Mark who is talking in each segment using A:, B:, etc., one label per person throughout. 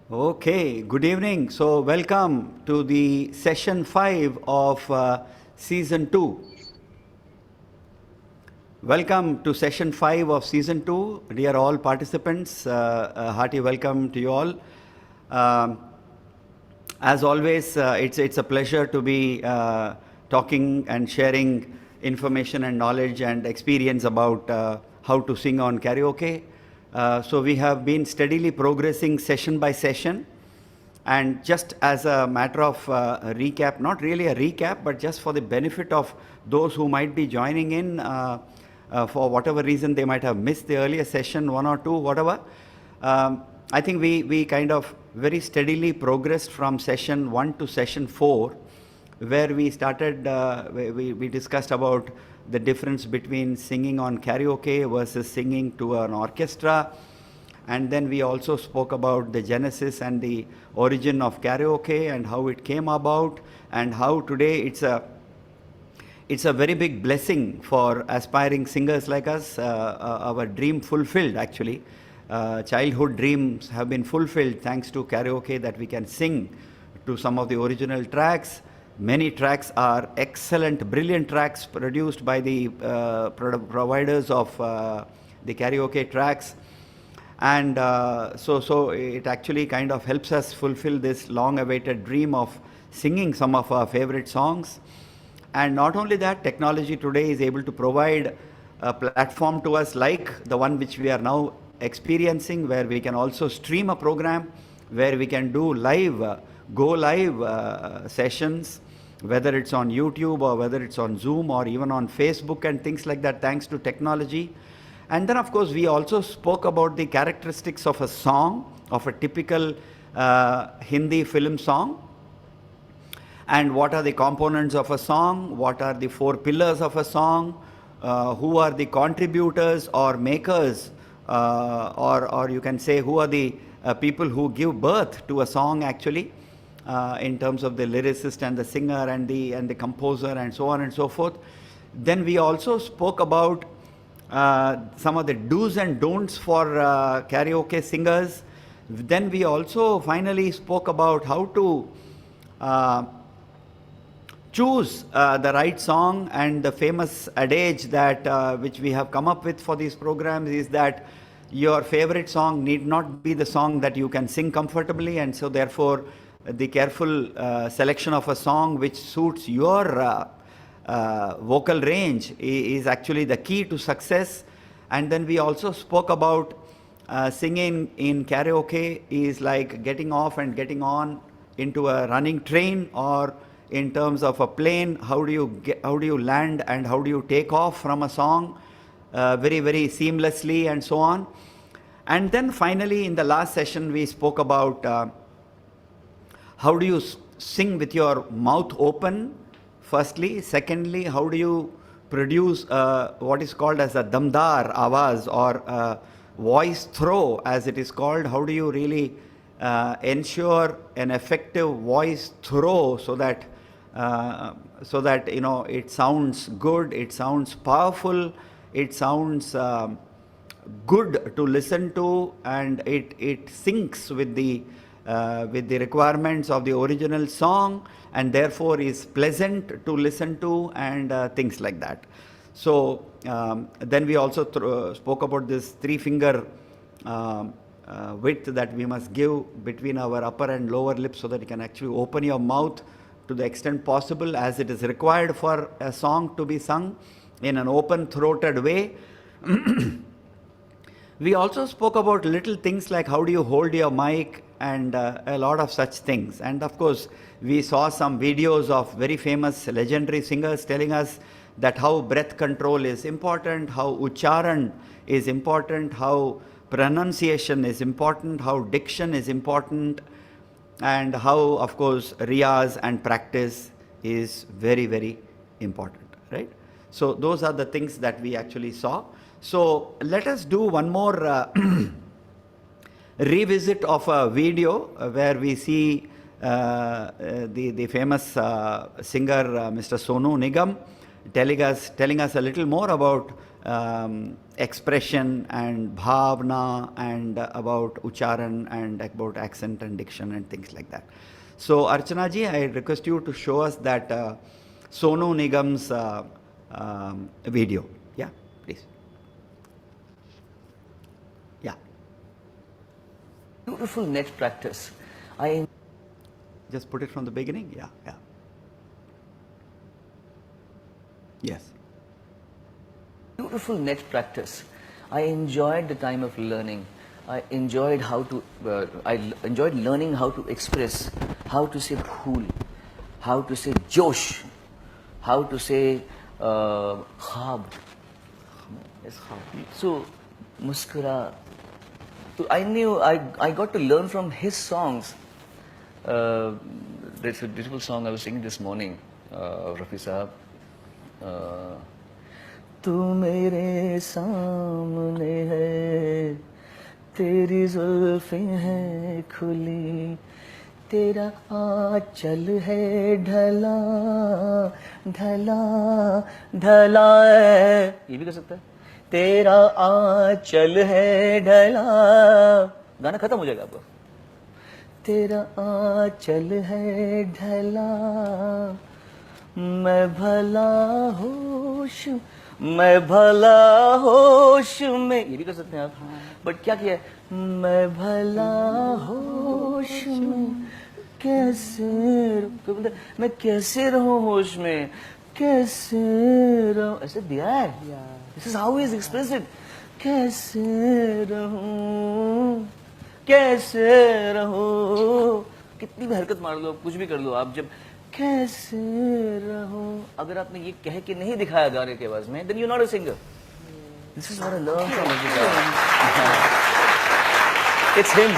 A: Okay, good evening. So, welcome to the session 5 of season 2. Welcome to session 5 of season 2. Dear all participants, a hearty welcome to you all. As always, it's a pleasure to be talking and sharing information and knowledge and experience about how to sing on karaoke. So we have been steadily progressing session by session, and just as a matter of recap, not really a recap, but just for the benefit of those who might be joining in for whatever reason they might have missed the earlier session, 1 or 2, whatever. I think we kind of very steadily progressed from session 1 to session 4, where we started, we discussed about the difference between singing on karaoke versus singing to an orchestra. And then we also spoke about the genesis and the origin of karaoke and how it came about, and how today it's a very big blessing for aspiring singers like us, our dream fulfilled actually. Childhood dreams have been fulfilled thanks to karaoke, that we can sing to some of the original tracks. Many tracks are excellent, brilliant tracks produced by the providers of the karaoke tracks. And so it actually kind of helps us fulfill this long-awaited dream of singing some of our favorite songs. And not only that, technology today is able to provide a platform to us like the one which we are now experiencing, where we can also stream a program, where we can do live, go live sessions, whether it's on YouTube or whether it's on Zoom or even on Facebook and things like that, thanks to technology. And then of course we also spoke about the characteristics of a song, of a typical Hindi film song, and what are the components of a song, what are the 4 pillars of a song, who are the contributors or makers, or you can say who are the people who give birth to a song actually, in terms of the lyricist and the singer and the composer and so on and so forth. Then we also spoke about some of the do's and don'ts for karaoke singers. Then we also finally spoke about how to choose the right song, and the famous adage that which we have come up with for these programs is that your favorite song need not be the song that you can sing comfortably, and so therefore the careful selection of a song which suits your vocal range is actually the key to success. And then we also spoke about singing in karaoke is like getting off and getting on into a running train, or in terms of a plane, how do you land and how do you take off from a song very, very seamlessly, and so on. And then finally in the last session we spoke about how do you sing with your mouth open, firstly. Secondly, how do you produce what is called as a damdar awaz, or voice throw as it is called. How do you really ensure an effective voice throw so that you know it sounds good, it sounds powerful, it sounds good to listen to, and it syncs with the requirements of the original song, and therefore is pleasant to listen to, and things like that. So then we also spoke about this 3-finger width that we must give between our upper and lower lips, so that you can actually open your mouth to the extent possible as it is required for a song to be sung in an open-throated way. We also spoke about little things like how do you hold your mic, and a lot of such things. And of course we saw some videos of very famous legendary singers telling us that how breath control is important, how ucharan is important, how pronunciation is important, how diction is important, and how of course riyaz and practice is very, very important, right? So those are the things that we actually saw. So let us do one more revisit of a video where we see the famous singer Mr. Sonu Nigam telling us a little more about expression and bhavna and about ucharan and about accent and diction and things like that. So Archana ji, I request you to show us that Sonu Nigam's video. Yeah, please. Yeah.
B: Beautiful net practice.
A: Just put it from the beginning. Yeah, yeah. Yes.
B: Beautiful net practice. I enjoyed the time of learning. I enjoyed enjoyed learning how to express, how to say bhool, how to say josh, how to say khab. Yes, khab. So, muskura. So I got to learn from his songs. There's a beautiful song I was singing this morning, Rafi Sahab. तू मेरे सामने है, तेरी जुल्फें हैं खुली, तेरा आंचल है ढला ढला ढला है, ये भी कर सकता है, तेरा आंचल है ढला, गाना खत्म हो जाएगा आपको, तेरा आंचल है ढला, मैं भला होश में, ये भी कर सकते हैं आप, बट क्या किया है, मैं भला होश में कैसे, मैं कैसे रहूं होश में, कैसे रहूं, ऐसे दिया है, this is how is expressed, कैसे रहूं, कैसे रहूं, कितनी भी हरकत मार लो, कुछ भी कर लो आप, जब कैसे रहूं, अगर आपने ये कह के नहीं दिखाया गाने के आवाज में, then you're not a singer. This is what I learned from him. It's him.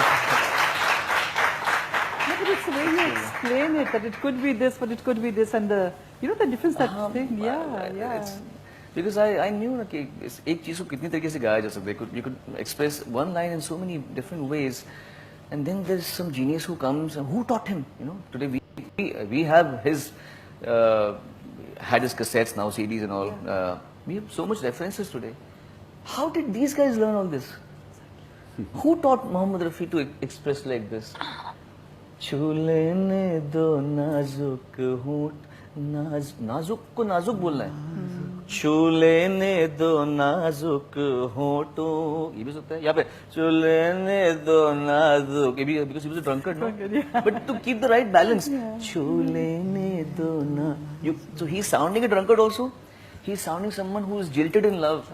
C: No, but it's the way you explain it, that it could be this, but it could be this, and the, you know the difference that thing, yeah.
B: Because I knew ना कि एक चीज को कितनी तरीके से गाया जा सकता है. You could express one line in so many different ways, and then there's some genius who comes and who taught him. You know, today we have his had his cassettes, now CDs and all. We have so much references today. How did these guys learn all this? Who taught Mohammed Rafi to express like this? छू लेने दो नाजुक होंठ, नाजुक को नाजुक बोलना है, छू लेने दो नाजुक होठों, ये भी सकता है यहाँ पे, छू लेने दो नाजुक, ये भी because he was a drunkard, no? But to keep the right balance, छू लेने दो ना, so he's sounding a drunkard also, he's sounding someone who is jilted in love,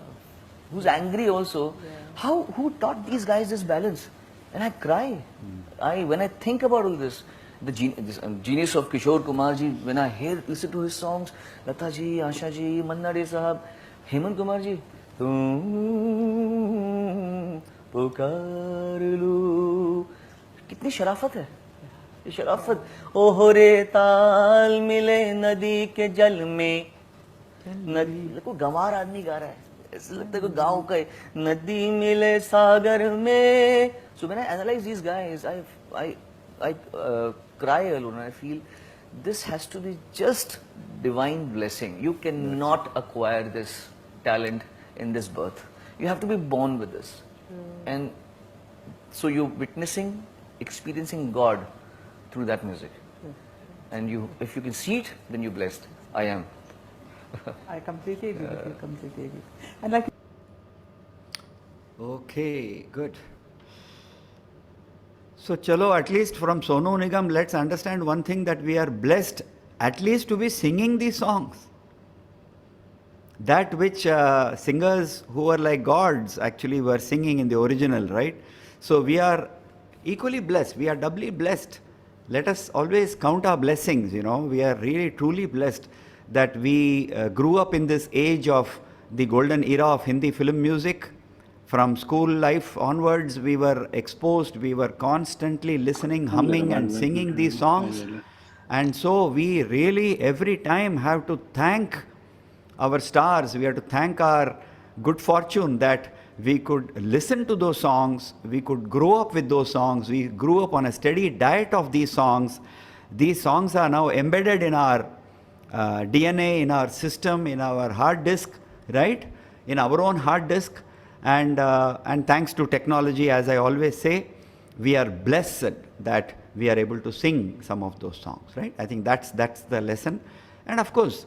B: who's angry also. Who taught these guys this balance? And I cry. When I think about all this, the genius of Kishore Kumar ji, when I listen to his songs, Lata ji, Asha ji, Manna De Sahab, Hemant Kumar ji, पुकार लूं, कितनी शराफत है, ये शराफत, ओहरे ताल मिले नदी के जल में, नदी को गंवार आदमी गा रहा है, ऐसा लगता है कोई गाँव का है, नदी मिले सागर में. So when I analyze these guys, I cry alone. I feel this has to be just divine blessing. You cannot acquire this talent in this birth. You have to be born with this. And so you're witnessing, experiencing God through that music. And if you can see it, then you're blessed. I am.
C: I completely agree with you, completely agree. And like,
A: okay, good. So chalo, at least from Sonu Nigam, let's understand one thing, that we are blessed at least to be singing these songs. That which singers who were like gods actually were singing in the original, right? So we are equally blessed, we are doubly blessed. Let us always count our blessings, you know. We are really truly blessed that we grew up in this age of the golden era of Hindi film music. From school life onwards, we were exposed, we were constantly listening, humming and singing these songs. And so we really every time have to thank our stars, we have to thank our good fortune that we could listen to those songs, we could grow up with those songs, we grew up on a steady diet of these songs. These songs are now embedded in our DNA, in our system, in our hard disk, right? in our own hard disk, and thanks to technology, as I always say, we are blessed that we are able to sing some of those songs, right? I think that's the lesson. And of course,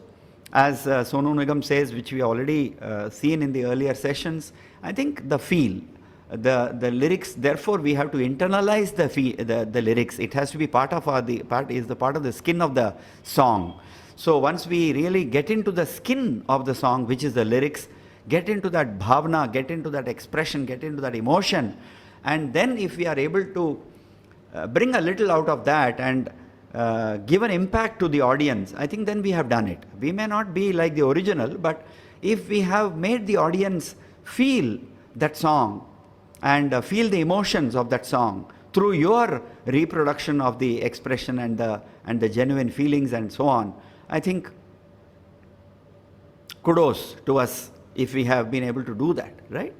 A: as Sonu Nigam says, which we already seen in the earlier sessions, I think the feel, the lyrics, therefore we have to internalize the lyrics. It has to be part of part of the skin of the song. So once we really get into the skin of the song, which is the lyrics, get into that bhavna, get into that expression, get into that emotion, and then if we are able to bring a little out of that and give an impact to the audience, I think then we have done it. We may not be like the original, but if we have made the audience feel that song and feel the emotions of that song through your reproduction of the expression and the genuine feelings and so on, I think kudos to us if we have been able to do that, right?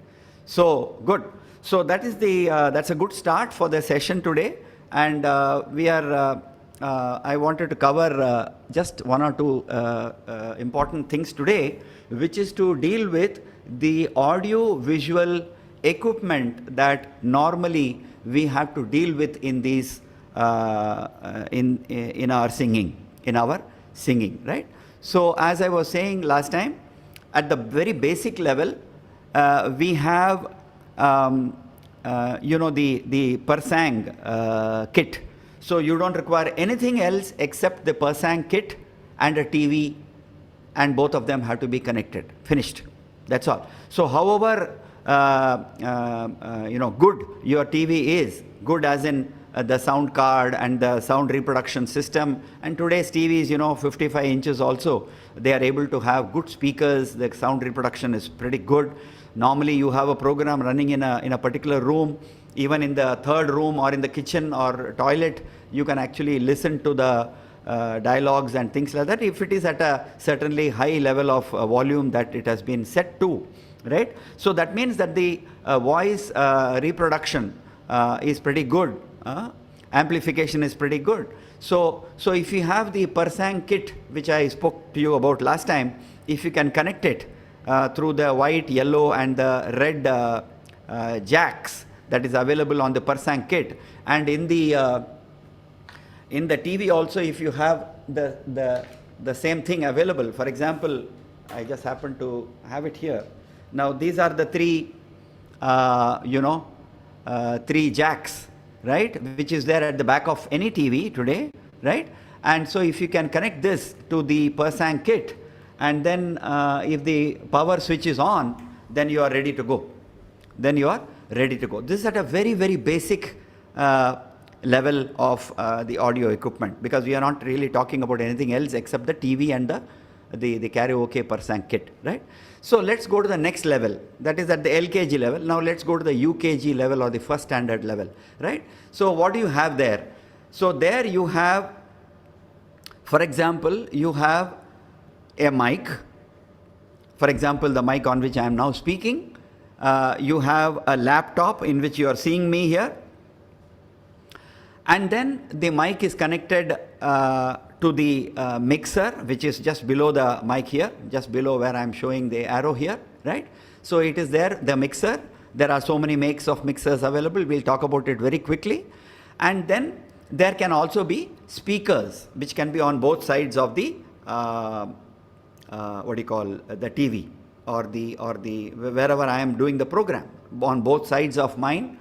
A: So good. So that is that's a good start for the session today, and I wanted to cover just one or two important things today, which is to deal with the audio-visual equipment that normally we have to deal with in these in our singing, right? So as I was saying last time, at the very basic level, we have the Persang kit. So you don't require anything else except the Persang kit and a TV, and both of them have to be connected. Finished. That's all. So however good your TV is, good as in the sound card and the sound reproduction system, and today's TVs, 55 inches also, they are able to have good speakers. The sound reproduction is pretty good. Normally you have a program running in a particular room, even in the third room or in the kitchen or toilet, you can actually listen to the dialogues and things like that, if it is at a certainly high level of volume that it has been set to, right? So that means that the voice reproduction is pretty good. Amplification is pretty good. So if you have the Persang kit, which I spoke to you about last time, if you can connect it through the white, yellow and the red jacks that is available on the Persang kit, and in the TV also, if you have the same thing available. For example, I just happen to have it here. Now these are the three three jacks, right, which is there at the back of any TV today, right? And so if you can connect this to the Persang kit, and then if the power switch is on, then you are ready to go. This is at a very, very basic level of the audio equipment, because we are not really talking about anything else except the TV and the Karaoke Persang kit, right? So let's go to the next level, that is at the LKG level. Now let's go to the UKG level, or the first standard level, right? So what do you have there? So there you have, for example, you have a mic. For example, the mic on which I am now speaking. You have a laptop in which you are seeing me here. And then the mic is connected to the mixer, which is just below the mic here, just below where I am showing the arrow here, right? So it is there, the mixer. There are so many makes of mixers available. We'll talk about it very quickly. And then there can also be speakers, which can be on both sides of the the TV or the wherever I am doing the program. On both sides of my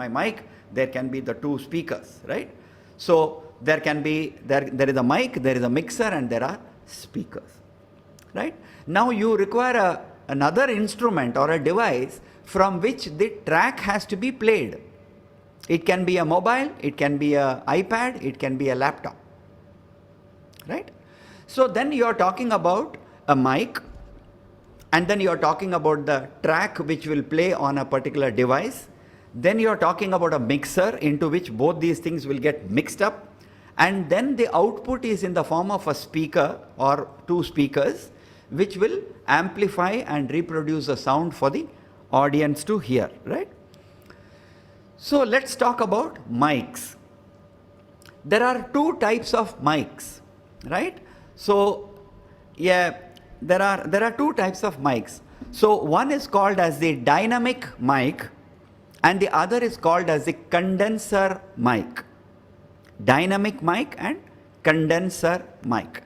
A: mic, there can be the two speakers, right? So there can be there is a mic, there is a mixer, and there are speakers, right? Now you require another instrument or a device from which the track has to be played. It can be a mobile, it can be an iPad, it can be a laptop, right? So then you are talking about a mic, and then you are talking about the track which will play on a particular device. Then you are talking about a mixer into which both these things will get mixed up, and then the output is in the form of a speaker or two speakers, which will amplify and reproduce the sound for the audience to hear, right? So let's talk about mics. There are two types of mics, right? So yeah, there are two types of mics. So one is called as the dynamic mic and the other is called as the condenser mic. Dynamic mic and condenser mic.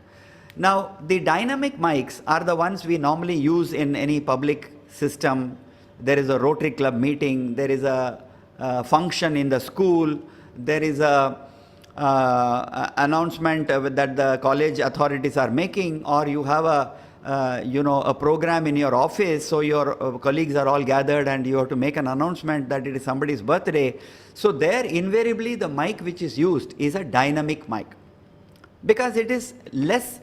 A: Now the dynamic mics are the ones we normally use in any public system. There is a Rotary Club meeting, there is a function in the school, there is a announcement that the college authorities are making, or you have a program in your office, so your colleagues are all gathered and you have to make an announcement that it is somebody's birthday. So there invariably the mic which is used is a dynamic mic, because it is less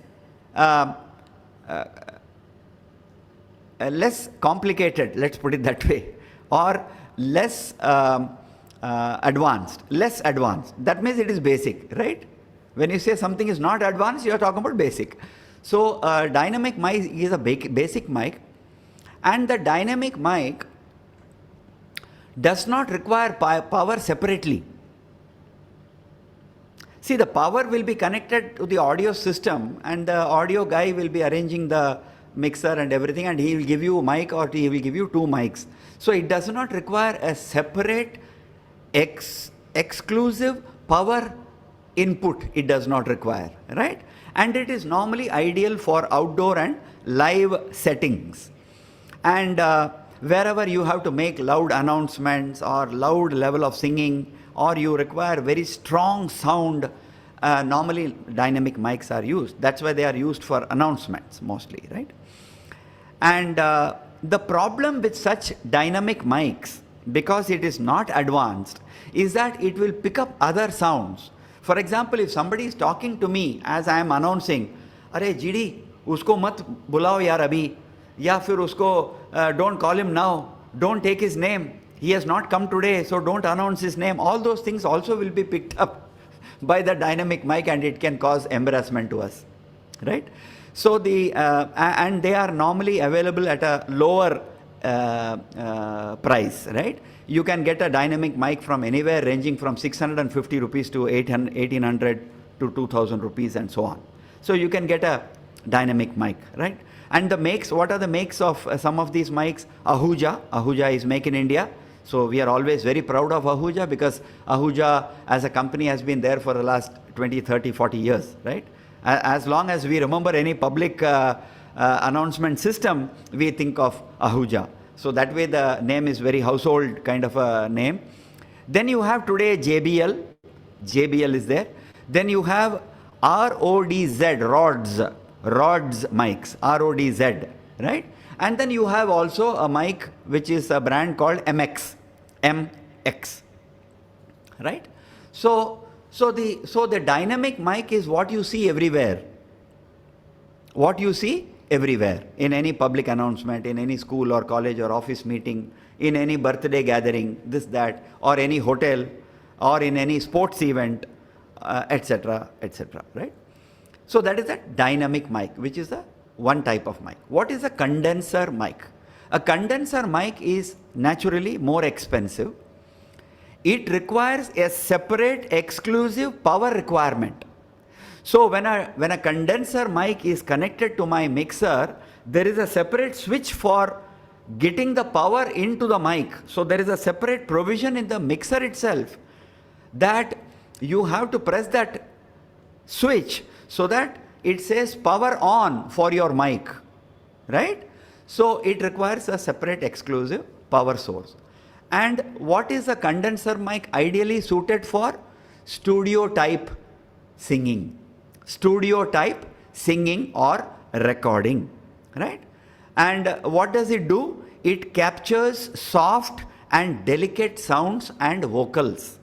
A: complicated, let's put it that way, or less advanced. That means it is basic, right? When you say something is not advanced, you are talking about basic. So dynamic mic is a basic mic, and the dynamic mic does not require power separately. See, the power will be connected to the audio system, and the audio guy will be arranging the mixer and everything, and he will give you a mic or he will give you two mics. So it does not require a separate exclusive power input. It does not require, right? And it is normally ideal for outdoor and live settings. And wherever you have to make loud announcements or loud level of singing, or you require very strong sound, normally dynamic mics are used. That's why they are used for announcements mostly, right? And the problem with such dynamic mics, because it is not advanced, is that it will pick up other sounds. For example, if somebody is talking to me as I am announcing, "Arey GD, usko mat bulao yaar abhi," ya fir usko don't call him now, don't take his name, he has not come today, so don't announce his name. All those things also will be picked up by the dynamic mic, and it can cause embarrassment to us, right? So and they are normally available at a lower price, right? You can get a dynamic mic from anywhere ranging from 650 rupees to 1800 to 2000 rupees and so on. So you can get a dynamic mic, right? And the makes, what are the makes of some of these mics? Ahuja is made in India. So we are always very proud of Ahuja, because Ahuja as a company has been there for the last 20, 30, 40 years, right? As long as we remember any public announcement system, we think of Ahuja. So that way the name is very household kind of a name. Then you have today JBL. JBL is there. Then you have RODZ, Rods mics, RODZ, right? And then you have also a mic which is a brand called MX, right? So the dynamic mic is what you see everywhere. What you see everywhere in any public announcement, in any school or college or office meeting, in any birthday gathering, this, that, or any hotel, or in any sports event, etc., right? So that is a dynamic mic, which is the one type of mic. What is a condenser mic? A condenser mic is naturally more expensive. It requires a separate exclusive power requirement. So when a condenser mic is connected to my mixer, there is a separate switch for getting the power into the mic. So there is a separate provision in the mixer itself that you have to press that switch so that it says power on for your mic, right? So it requires a separate exclusive power source. And what is a condenser mic ideally suited for? Studio type singing. Studio type singing or recording, right? And what does it do? It captures soft and delicate sounds and vocals,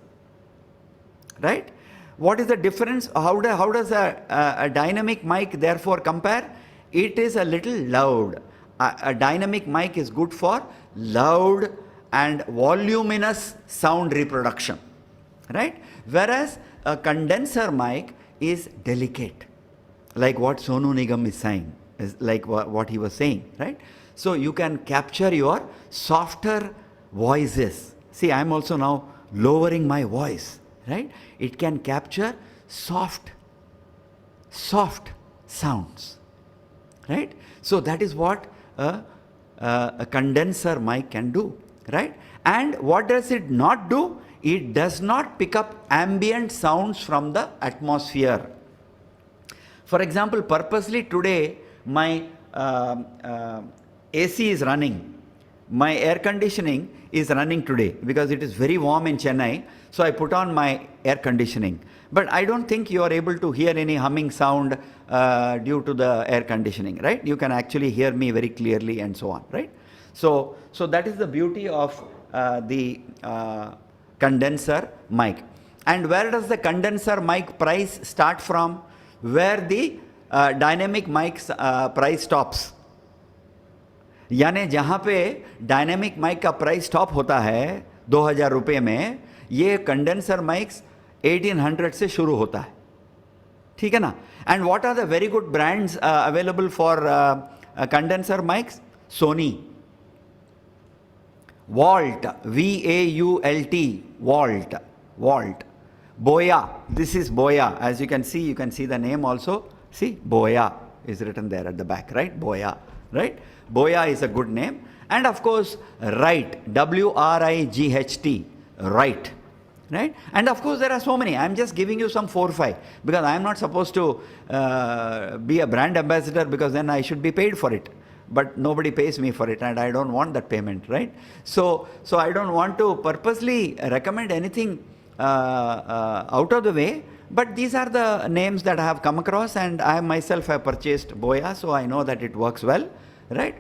A: right? What is the difference? How does a dynamic mic therefore compare? It is a little loud. A dynamic mic is good for loud and voluminous sound reproduction, right? Whereas a condenser mic is delicate, like what Sonu Nigam is saying, is like what he was saying, right? So you can capture your softer voices. See, I am also now lowering my voice, right? It can capture soft sounds, right? So that is what a a condenser mic can do, right? And what does it not do? It does not pick up ambient sounds from the atmosphere. For example, purposely today my AC is running. My air conditioning is running today because it is very warm in Chennai. So I put on my air conditioning. But I don't think you are able to hear any humming sound due to the air conditioning, right? You can actually hear me very clearly and so on, right? So that is the beauty of the condenser mic. And where does the condenser mic price start from? Where the dynamic mic's price stops. यानी जहाँ पे dynamic mic का price stop होता है 2000 रुपये में, ये condenser mics 1800 से शुरू होता है, ठीक है ना? And what are the very good brands available for condenser mics? Sony, Vault, VAULT, Vault, Boya, this is Boya, as you can see the name also. See, Boya is written there at the back, right? Boya, right? Boya is a good name. And of course, Wright, WRIGHT, Wright, right? And of course, there are so many. I'm just giving you some 4 or 5 because I'm not supposed to be a brand ambassador, because then I should be paid for it. But nobody pays me for it, and I don't want that payment, right? So I don't want to purposely recommend anything out of the way. But these are the names that I have come across, and I myself have purchased Boya, so I know that it works well, right?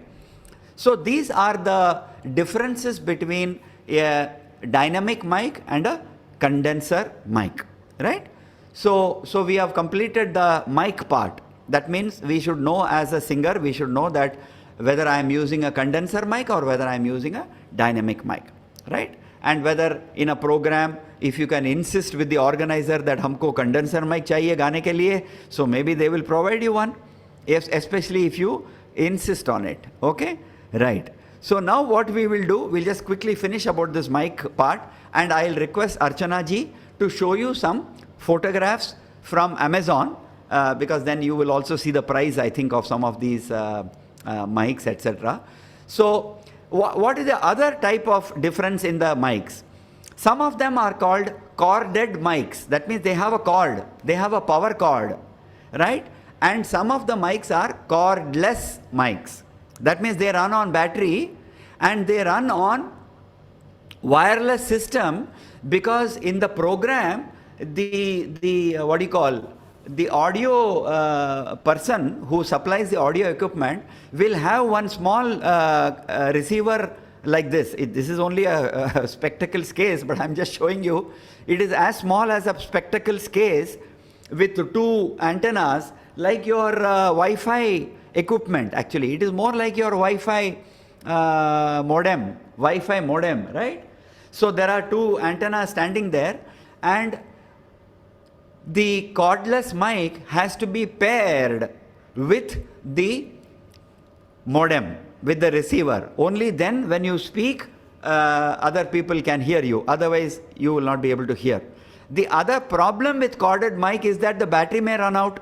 A: So these are the differences between a dynamic mic and a condenser mic, right? So we have completed the mic part. That means we should know, as a singer, we should know that whether I am using a condenser mic or whether I am using a dynamic mic, right? And whether in a program, if you can insist with the organizer that हमको condenser mic चाहिए गाने के लिए, so maybe they will provide you one, especially if you insist on it, okay? Right. So now what we will do, we'll just quickly finish about this mic part, and I'll request Archana ji to show you some photographs from Amazon, because then you will also see the price, I think, of some of these mics, etc. So what is the other type of difference in the mics? Some of them are called corded mics. That means they have a cord, they have a power cord, right? And some of the mics are cordless mics. That means they run on battery and they run on wireless system, because in the program, the what do you call, the audio person who supplies the audio equipment will have one small receiver like this. This is only a spectacles case, but I'm just showing you. It is as small as a spectacles case with 2 antennas, like your Wi-Fi equipment. Actually, it is more like your Wi-Fi modem, right? So there are 2 antennas standing there, and the cordless mic has to be paired with the modem, with the receiver. Only then when you speak, other people can hear you. Otherwise, you will not be able to hear. The other problem with corded mic is that the battery may run out.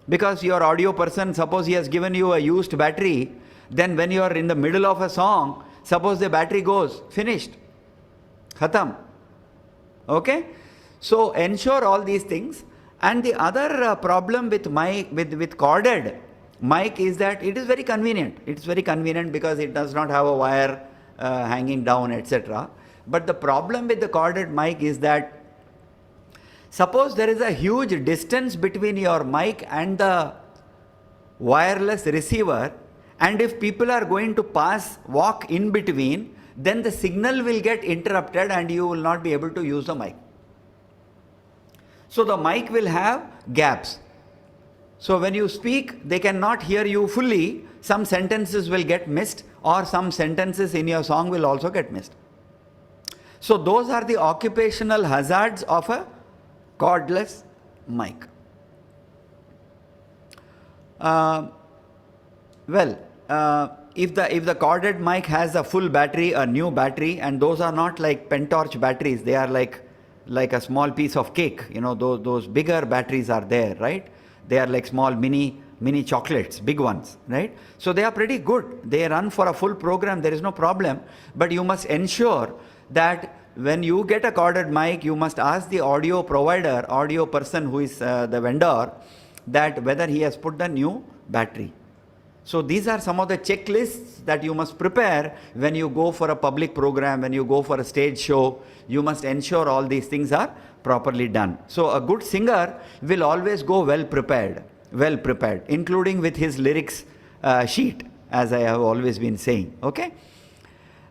A: Because your audio person, suppose he has given you a used battery, then when you are in the middle of a song, suppose the battery goes, finished, khatam. Okay? So ensure all these things. And the other problem with mic, with corded mic, is that it is very convenient. It's very convenient because it does not have a wire hanging down, etc. But the problem with the corded mic is that, suppose there is a huge distance between your mic and the wireless receiver, and if people are going to walk in between, then the signal will get interrupted and you will not be able to use the mic. So the mic will have gaps. So when you speak, they cannot hear you fully. Some sentences will get missed, or some sentences in your song will also get missed. So those are the occupational hazards of a cordless mic. If the corded mic has a full battery, a new battery, and those are not like pentorch batteries, they are like a small piece of cake. You know, those bigger batteries are there, right? They are like small mini mini chocolates, big ones, right? So they are pretty good. They run for a full program, there is no problem. But you must ensure that when you get a corded mic, you must ask the audio provider, audio person who is the vendor, that whether he has put the new battery. So these are some of the checklists that you must prepare when you go for a public program, when you go for a stage show. You must ensure all these things are properly done. So a good singer will always go well prepared, including with his lyrics sheet, as I have always been saying. Okay?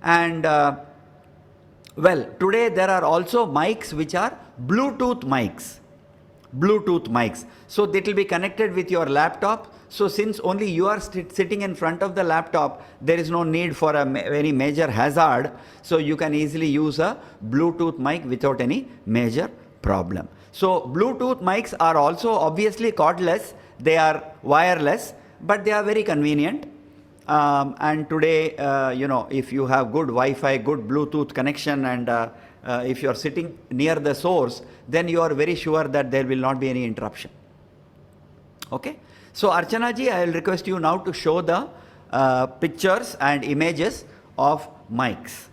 A: And well, today there are also mics which are Bluetooth mics. Bluetooth mics. So it will be connected with your laptop. So since only you are sitting in front of the laptop, there is no need for a very major hazard. So you can easily use a Bluetooth mic without any major problem. So Bluetooth mics are also obviously cordless. They are wireless, but they are very convenient. And today, if you have good Wi-Fi, good Bluetooth connection, and if you are sitting near the source, then you are very sure that there will not be any interruption. Okay? So Archana ji, I will request you now to show the pictures and images of mics.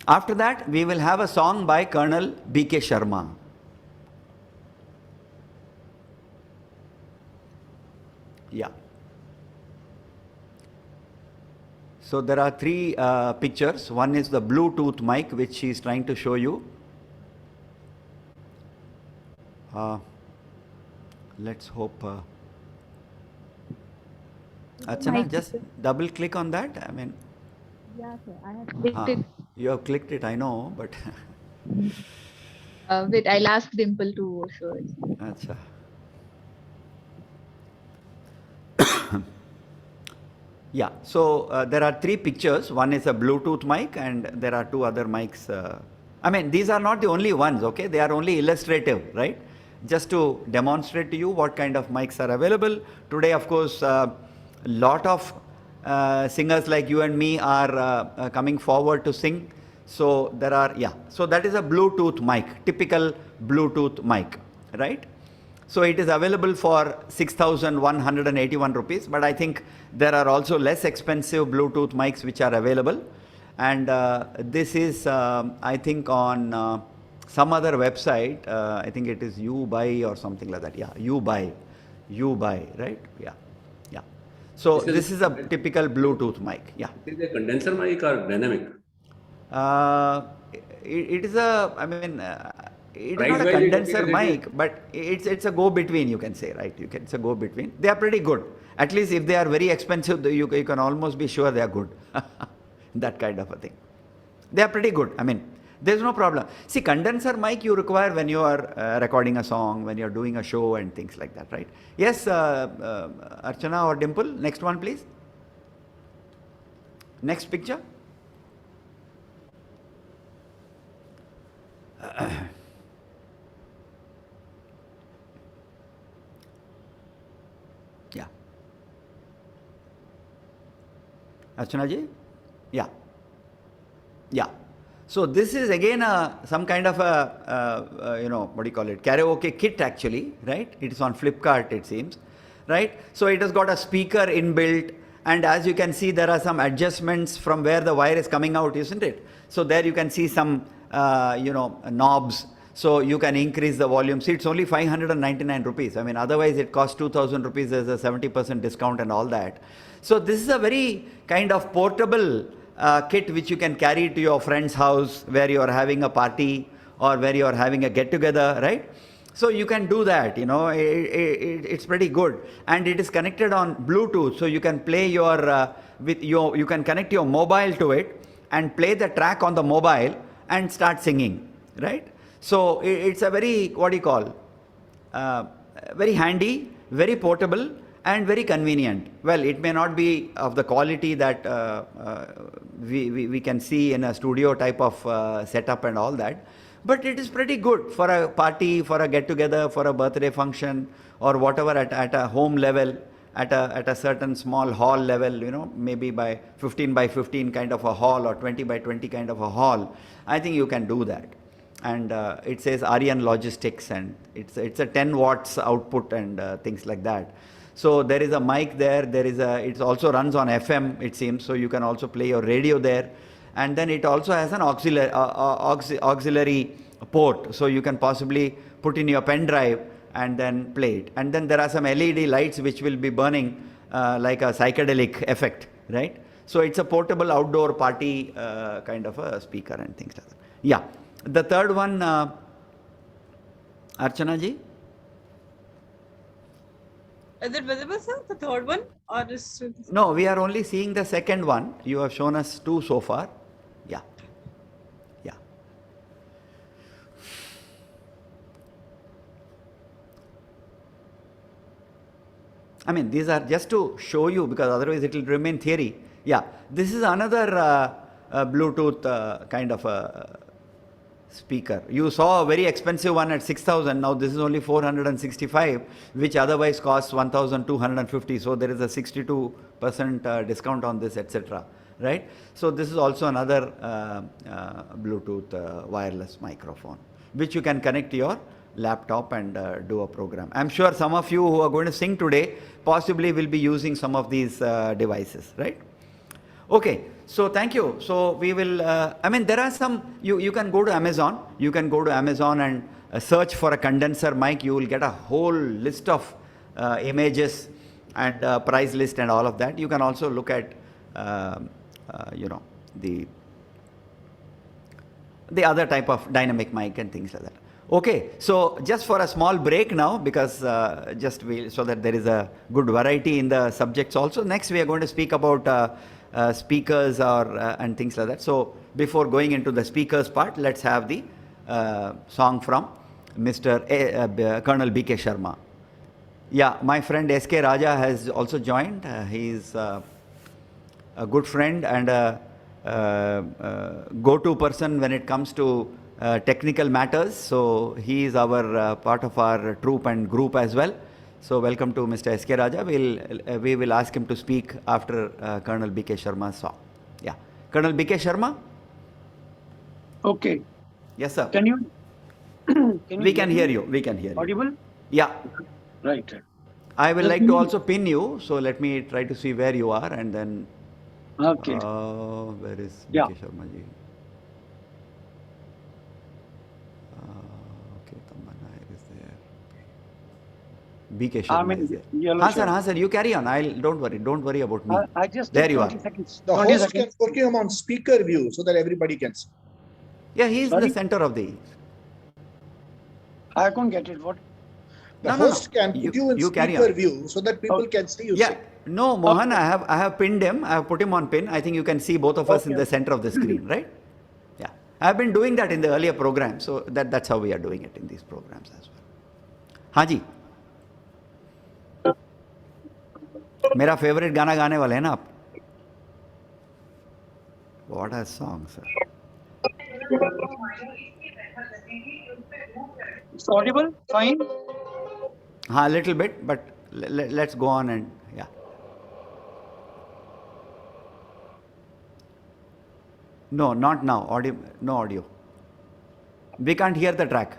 A: After that, we will have a song by Colonel B.K. Sharma. Yeah. So there are three pictures. One is the Bluetooth mic, which she is trying to show you. Let's hope. Archana, just double click on that. I mean.
D: Yeah, sir. I have clicked it.
A: You have clicked it, I know, but.
D: Wait, I'll ask Dimple to show it.
A: Achha. Yeah, so there are three pictures. One is a Bluetooth mic, and there are two other mics. I mean, these are not the only ones, okay? They are only illustrative, right? Just to demonstrate to you what kind of mics are available. Today, of course, lot of singers like you and me are coming forward to sing. So there are, yeah. So that is a Bluetooth mic, typical Bluetooth mic, right? So it is available for 6,181 rupees, but I think there are also less expensive Bluetooth mics which are available. And this is, I think, on some other website. I think it is You Buy or something like that. Yeah, You Buy, right? Yeah, yeah. So this is a typical Bluetooth mic. Yeah.
E: Is it a condenser mic or dynamic?
A: It is a, I mean, it is not a condenser mic, but it's a go-between, you can say, right? It's a go-between. They are pretty good. At least if they are very expensive, you can almost be sure they are good. That kind of a thing. They are pretty good. I mean, there's no problem. See, condenser mic you require when you are recording a song, when you are doing a show and things like that, right? Yes, Archana or Dimple, next one please. Next picture. Yeah. Archana ji? Yeah. Yeah. So this is again some kind of a, what do you call it? Karaoke kit actually, right? It is on Flipkart, it seems, right? So it has got a speaker inbuilt, and as you can see, there are some adjustments from where the wire is coming out, isn't it? So there you can see some, knobs. So you can increase the volume. See, it's only 599 rupees. I mean, otherwise it costs 2,000 rupees. There's a 70% discount and all that. So this is a very kind of portable kit which you can carry to your friend's house where you are having a party or where you are having a get-together, right? So you can do that, it's pretty good. And it is connected on Bluetooth. So you can play you can connect your mobile to it and play the track on the mobile and start singing, right? So it's a very, very handy, very portable and very convenient. Well, it may not be of the quality that we can see in a studio type of setup and all that, but it is pretty good for a party, for a get-together, for a birthday function or whatever at a home level, at a certain small hall level, maybe by 15 by 15 kind of a hall or 20 by 20 kind of a hall. I think you can do that. and it says Aryan Logistics, and it's a 10 watts output and things like that. So there is a mic there. It also runs on FM, it seems. So you can also play your radio there, and then it also has an auxiliary port. So you can possibly put in your pen drive and then play it. And then there are some LED lights which will be burning like a psychedelic effect, right? So it's a portable outdoor party kind of a speaker and things like that. Yeah. The third one, Archana ji?
F: Is it visible, sir? The third one, or is it...
A: No, we are only seeing the second one. You have shown us 2 so far. Yeah. Yeah. I mean, these are just to show you, because otherwise it will remain theory. Yeah. This is another Bluetooth kind of a speaker. You saw a very expensive one at 6,000. Now this is only 465, which otherwise costs 1,250. So there is a 62% discount on this, etc. Right? So this is also another Bluetooth wireless microphone, which you can connect to your laptop and do a program. I'm sure some of you who are going to sing today possibly will be using some of these devices, right? Okay, so thank you. So we will, I mean, there are some, you can go to Amazon. You can go to Amazon and search for a condenser mic. You will get a whole list of images and price list and all of that. You can also look at, you know, the other type of dynamic mic and things like that. Okay, so just for a small break now, because so that there is a good variety in the subjects also. Next, we are going to speak about speakers and things like that. So before going into the speakers part, let's have the song from Mr. Colonel B.K. Sharma. Yeah, my friend S.K. Raja has also joined. He's a good friend and a go-to person when it comes to technical matters. So he is our part of our troop and group as well. So welcome to Mr. S.K. Raja. We will ask him to speak after Colonel B.K. Sharma's song. Yeah. Colonel B.K. Sharma?
G: Okay.
A: Yes, sir.
G: Can you?
A: We can hear you. We can hear you.
G: Audible?
A: Yeah.
G: Right.
A: I will like to also pin you. So let me try to see where you are and then.
G: Okay.
A: Where is
G: Yeah.
A: B.K. Sharma ji? Okay, Tamanna is there. B.K. Sharma is there. Haan sir, you carry on. Don't worry about me.
G: I just
A: there you
G: 20
A: are.
G: Seconds.
H: The
G: 20
H: host
G: seconds.
H: can put him on speaker view so that everybody can see.
A: Yeah, he is
G: Sorry?
A: the center of the.
G: I couldn't get it. What?
H: The host can put you in speaker view so that people can see you.
A: Yeah. No, Mohan, I have pinned him. I have put him on pin. I think you can see both of us in the center of the screen, right? Yeah. I have been doing that in the earlier program. So that's how we are doing it in these programs as well. हाँ जी. मेरा favorite गाना गाने वाले हैं ना आप? What a song, sir.
G: It's audible? Fine.
A: A little bit, but let's go on and yeah. No, not now. Audio, no audio. We can't hear the track.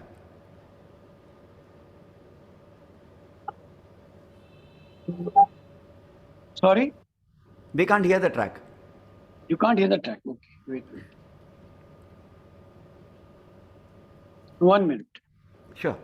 G: Sorry?
A: We can't hear the track.
G: You can't hear the track. Okay. Wait. 1 minute.
A: Sure.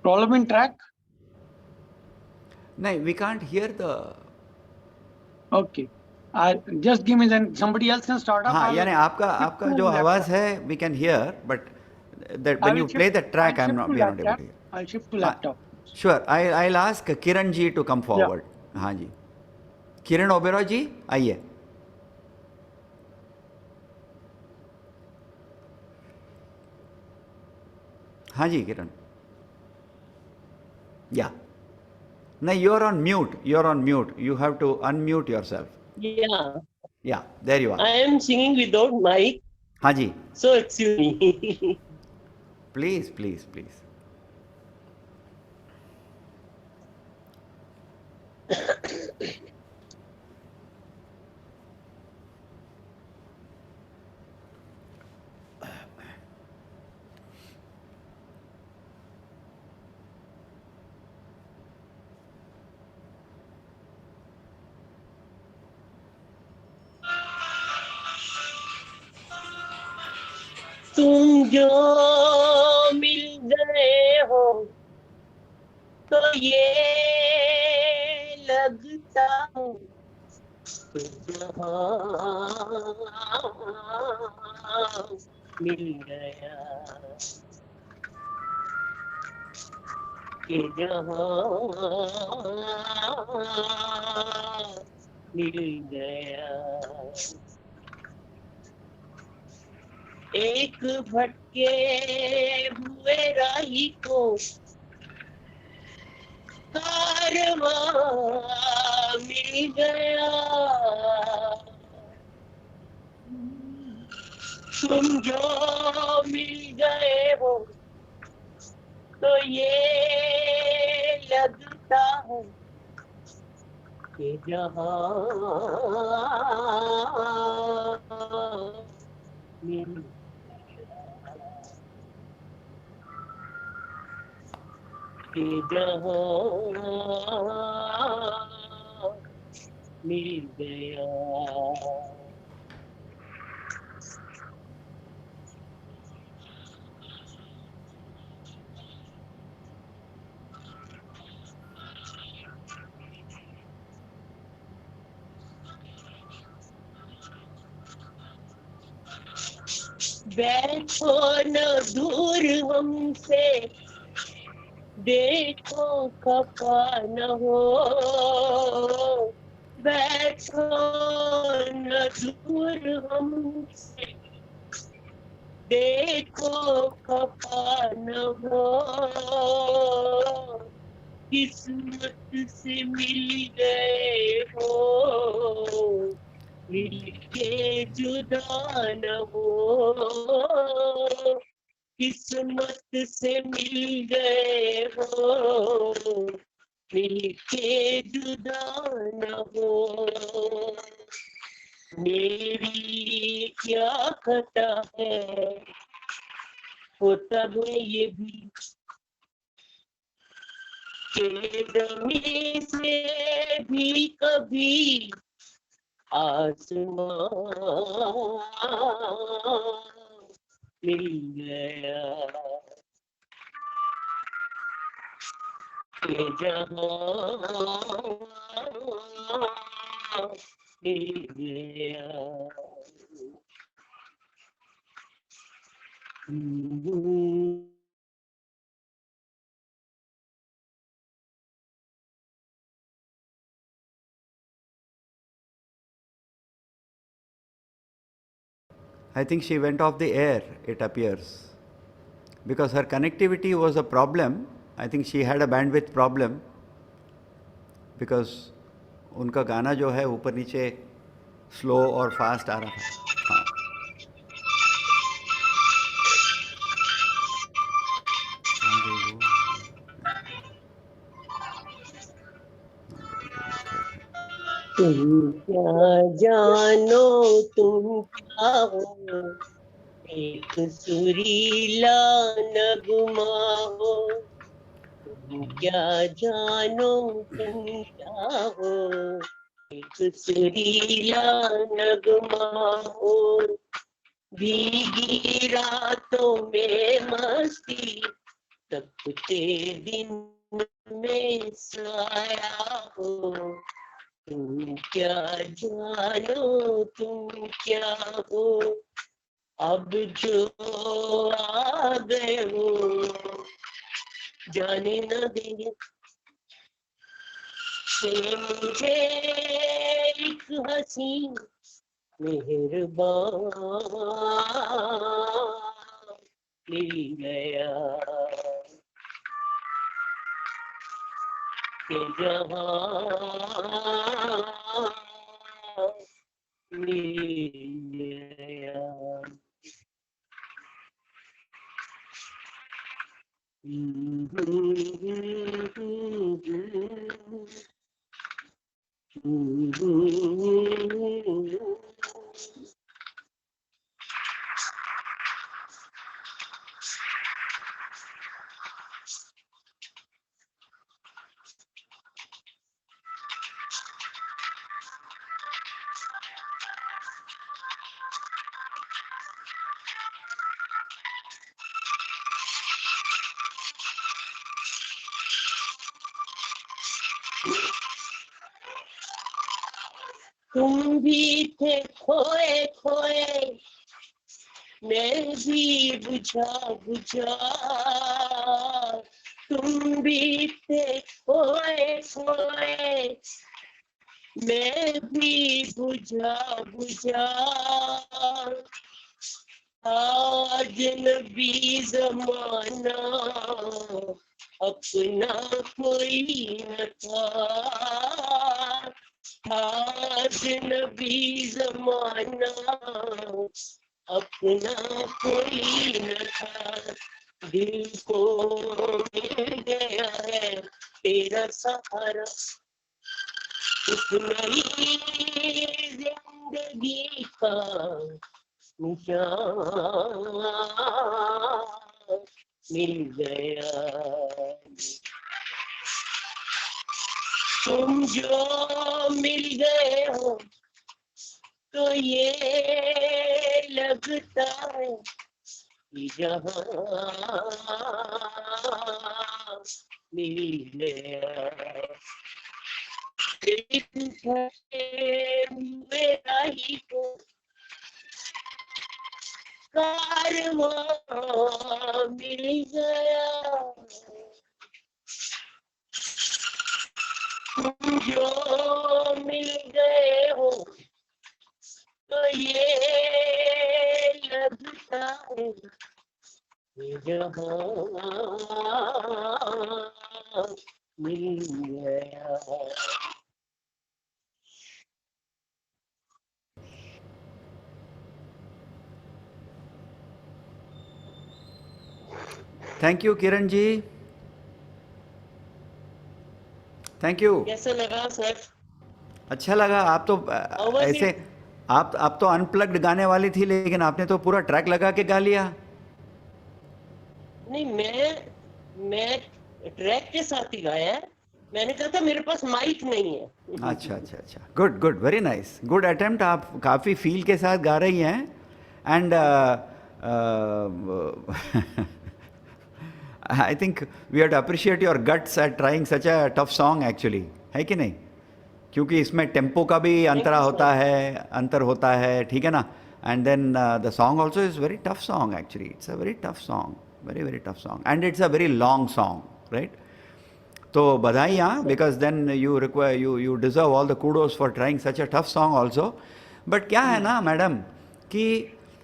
G: Problem in track?
A: No, we can't hear the.
G: Okay. Just give me then somebody else can start up.
A: हाँ, यानी आपका जो आवाज है we can hear, but that when you play the track, we are not able to hear.
G: I'll shift to laptop.
A: Sure, I'll ask Kiran ji to come forward. हाँ जी. Kiran Oberoi ji, आइए. हाँ जी किरण. Yeah. No, you're on mute. You're on mute. You have to unmute yourself.
I: Yeah,
A: Yeah, there you
I: I
A: are.
I: am singing without mic,
A: हाँ जी.
I: so excuse me.
A: Please, please, please.
I: तुम जो मिल गए हो तो ये लगता हूँ कि जहाँ मिल गया, कि जहाँ मिल गया। एक भटके हुए राही को कारवां मिल गया। तुम जो मिल गए हो तो ये लगता है कि जहाँ मिल कि जहाँ मिल गया। बैठो न दूर हमसे, देखो खफा न हो। बैठो न दूर हमसे, देखो खफा न हो। किस्मत से मिल गए हो, मिल के जुदा न हो। किस्मत से मिल गए हो, मिल के जुदा न हो। मेरी क्या खता है, होता है ये भी के दमी से भी कभी आसमान मिल गया। कि जहाँ मिल गया।
A: I think she went off the air, it appears. Because her connectivity was a problem. I think she had a bandwidth problem. Because उनका गाना जो है ऊपर नीचे स्लो और फास्ट आ रहा था. हाँ. कहाँ गई वो?
I: तुम क्या जानो तुम क्या हो, एक सुरीला नगमा हो। तुम क्या जानो तुम क्या हो, एक सुरीला नगमा हो। भीगी रातों में मस्ती, तपते दिन में साया हो। तुम क्या जानो तुम क्या हो, अब जो आ गए हो जाने न देंगे। मुझे एक हंसी मेहरबान मिल गया कि जहाँ मिल गया तुम भी थे खोए खोए मैं भी बुझा बुझा तुम भी थे खोए खोए मैं भी बुझा बुझा आज नबी जमाना अपना कोई न था आज नबी जमाना अपना कोई न था दिल को मिल गया है तेरा सहारा इस नई जिंदगी का निशान मिल गया तुम जो मिल गए हो तो ये लगता है कि जहाँ मिल गया मेरा ही को कारवां मिल गया तुम जो मिल गए हो तो ये लगता है कि जहाँ मिल गया
A: thank you Kiran ji, thank you.
I: कैसा लगा सर?
A: अच्छा लगा। आप तो ऐसे आप तो अनप्लग्ड गाने वाली थी, लेकिन आपने तो पूरा ट्रैक लगा के गा लिया।
I: नहीं, मैं ट्रैक के साथ ही गाया है। मैंने कहा था मेरे पास माइक नहीं है।
A: अच्छा अच्छा अच्छा, good good, very nice, good attempt. आप काफ़ी फील के साथ गा रही हैं and I think we have to appreciate your guts at trying such a tough song actually, है कि नहीं? क्योंकि इसमें टेम्पो का भी अंतर होता है, ठीक है ना? And then the song also is very tough song actually, it's a very tough song, very very tough song, and it's a very long song, right? तो बधाई, हाँ, because then you deserve all the kudos for trying such a tough song also. But क्या है ना madam कि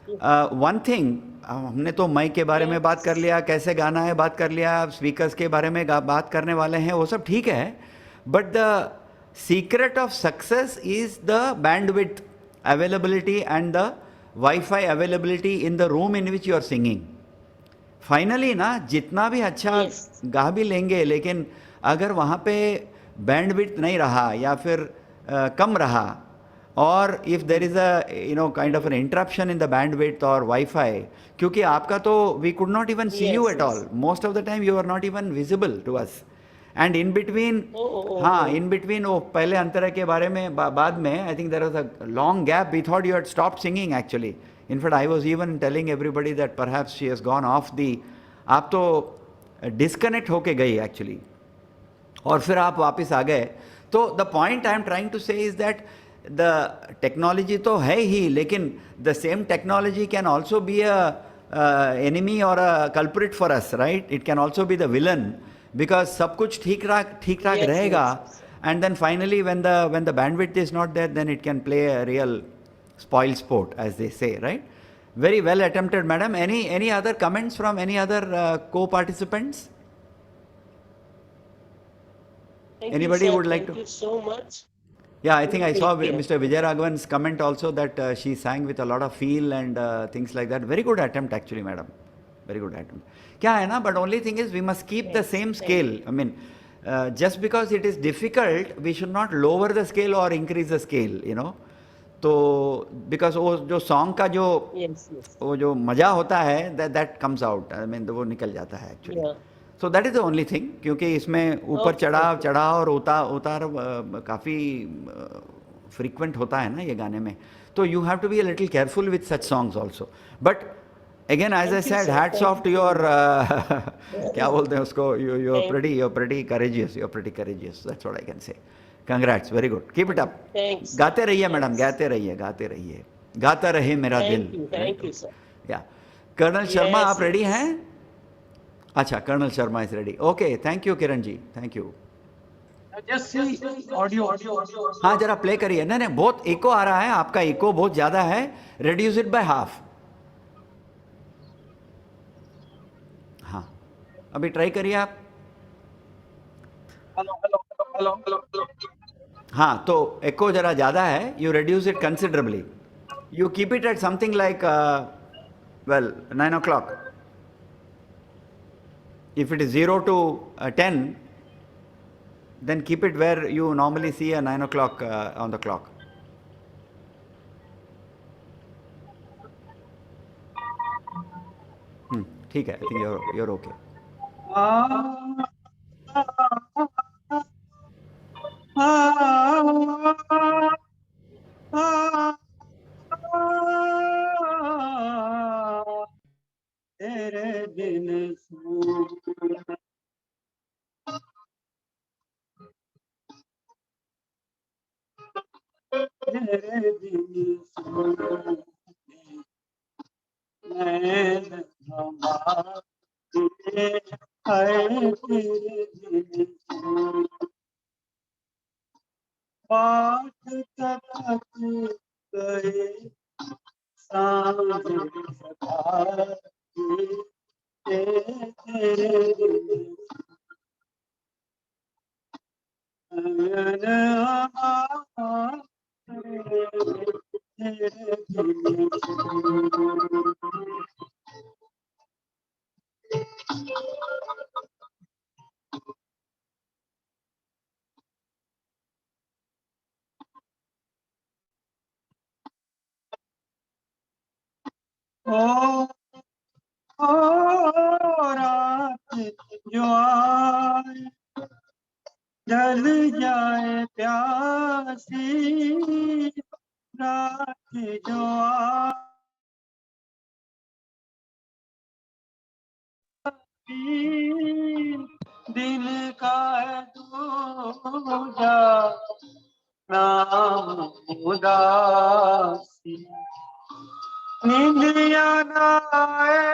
A: one thing, हमने तो mic के बारे में बात कर लिया, कैसे गाना है बात कर लिया, स्पीकर्स के बारे में बात करने वाले हैं, वो सब ठीक है, but the secret of success is the bandwidth availability and the WiFi availability in the room in which you are singing. Finally ना, जितना भी अच्छा गा भी लेंगे, लेकिन अगर वहाँ पे बैंडविड्थ नहीं रहा या फिर कम रहा, और if there is a kind of an interruption in the bandwidth और वाईफाई, क्योंकि आपका तो we could not even see you at all, most of the time you are not even visible to us, and in between, हाँ, in between वो पहले अंतर के बारे में बाद में I think there was a long gap, we thought you had stopped singing actually. In fact, I was even telling everybody that perhaps she has gone off the, आप तो डिस्कनेक्ट होके गई एक्चुअली, और फिर आप वापस आ गए। तो the point I am trying to say is that the technology तो है ही, लेकिन the same technology can also be a enemy और a culprit for us, right? It can also be the villain, because सब कुछ ठीक ठाक रहेगा, and then finally when the bandwidth is not there, then it can play a real spoil sport, as they say, right? Very well attempted, madam. Any other comments from any other co-participants?
I: Thank
A: Anybody
I: you, sir.
A: would like
I: Thank
A: to?
I: you so much.
A: Yeah, I think I saw
I: Take care.
A: Mr. Vijayaraghavan's comment also that she sang with a lot of feel and things like that. Very good attempt actually, madam. Very good attempt. क्या है ना, but only thing is we must keep the same scale. I mean, just because it is difficult, we should not lower the scale or increase the scale, you know. तो because वो जो song का जो वो जो मजा होता है, that comes out. I mean, वो निकल जाता है actually.
I: Yeah.
A: So that is the only thing, क्योंकि इसमें ऊपर चढ़ाव और उतार काफ़ी फ्रीक्वेंट होता है ना ये गाने में, तो you have to be a little careful with such songs also. But again as I said, hats off to your क्या बोलते हैं उसको, you are pretty courageous, that's what I can say. Congrats, very good, keep it up. गाते रहिए madam, गाते रहिए, गाता रहे मेरा दिल.
I: Thank you sir.
A: या कर्नल शर्मा, आप रेडी हैं? अच्छा, colonel Sharma is ready. Okay, thank you Kiran ji, thank you.
G: Audio.
A: हाँ, जरा प्ले करिए. नहीं, बहुत इको आ रहा है, आपका इको बहुत ज्यादा है. Reduce it by half. हाँ, अभी ट्राई करिए आप.
G: हेलो.
A: हाँ, तो इको जरा ज्यादा है. You reduce it considerably. You keep it at something like 9 o'clock. If it is 0 to 10, then keep it where you normally see a 9 o'clock on the clock. ठीक है, I think you're okay.
G: तेरे बिन तेरे बिन पाठ तक गए सांझ सखा तेरे रात जो आए जल जाए प्यासी, रात जो दिन का है दूजा नाम उदासी. निंदिया ना आए,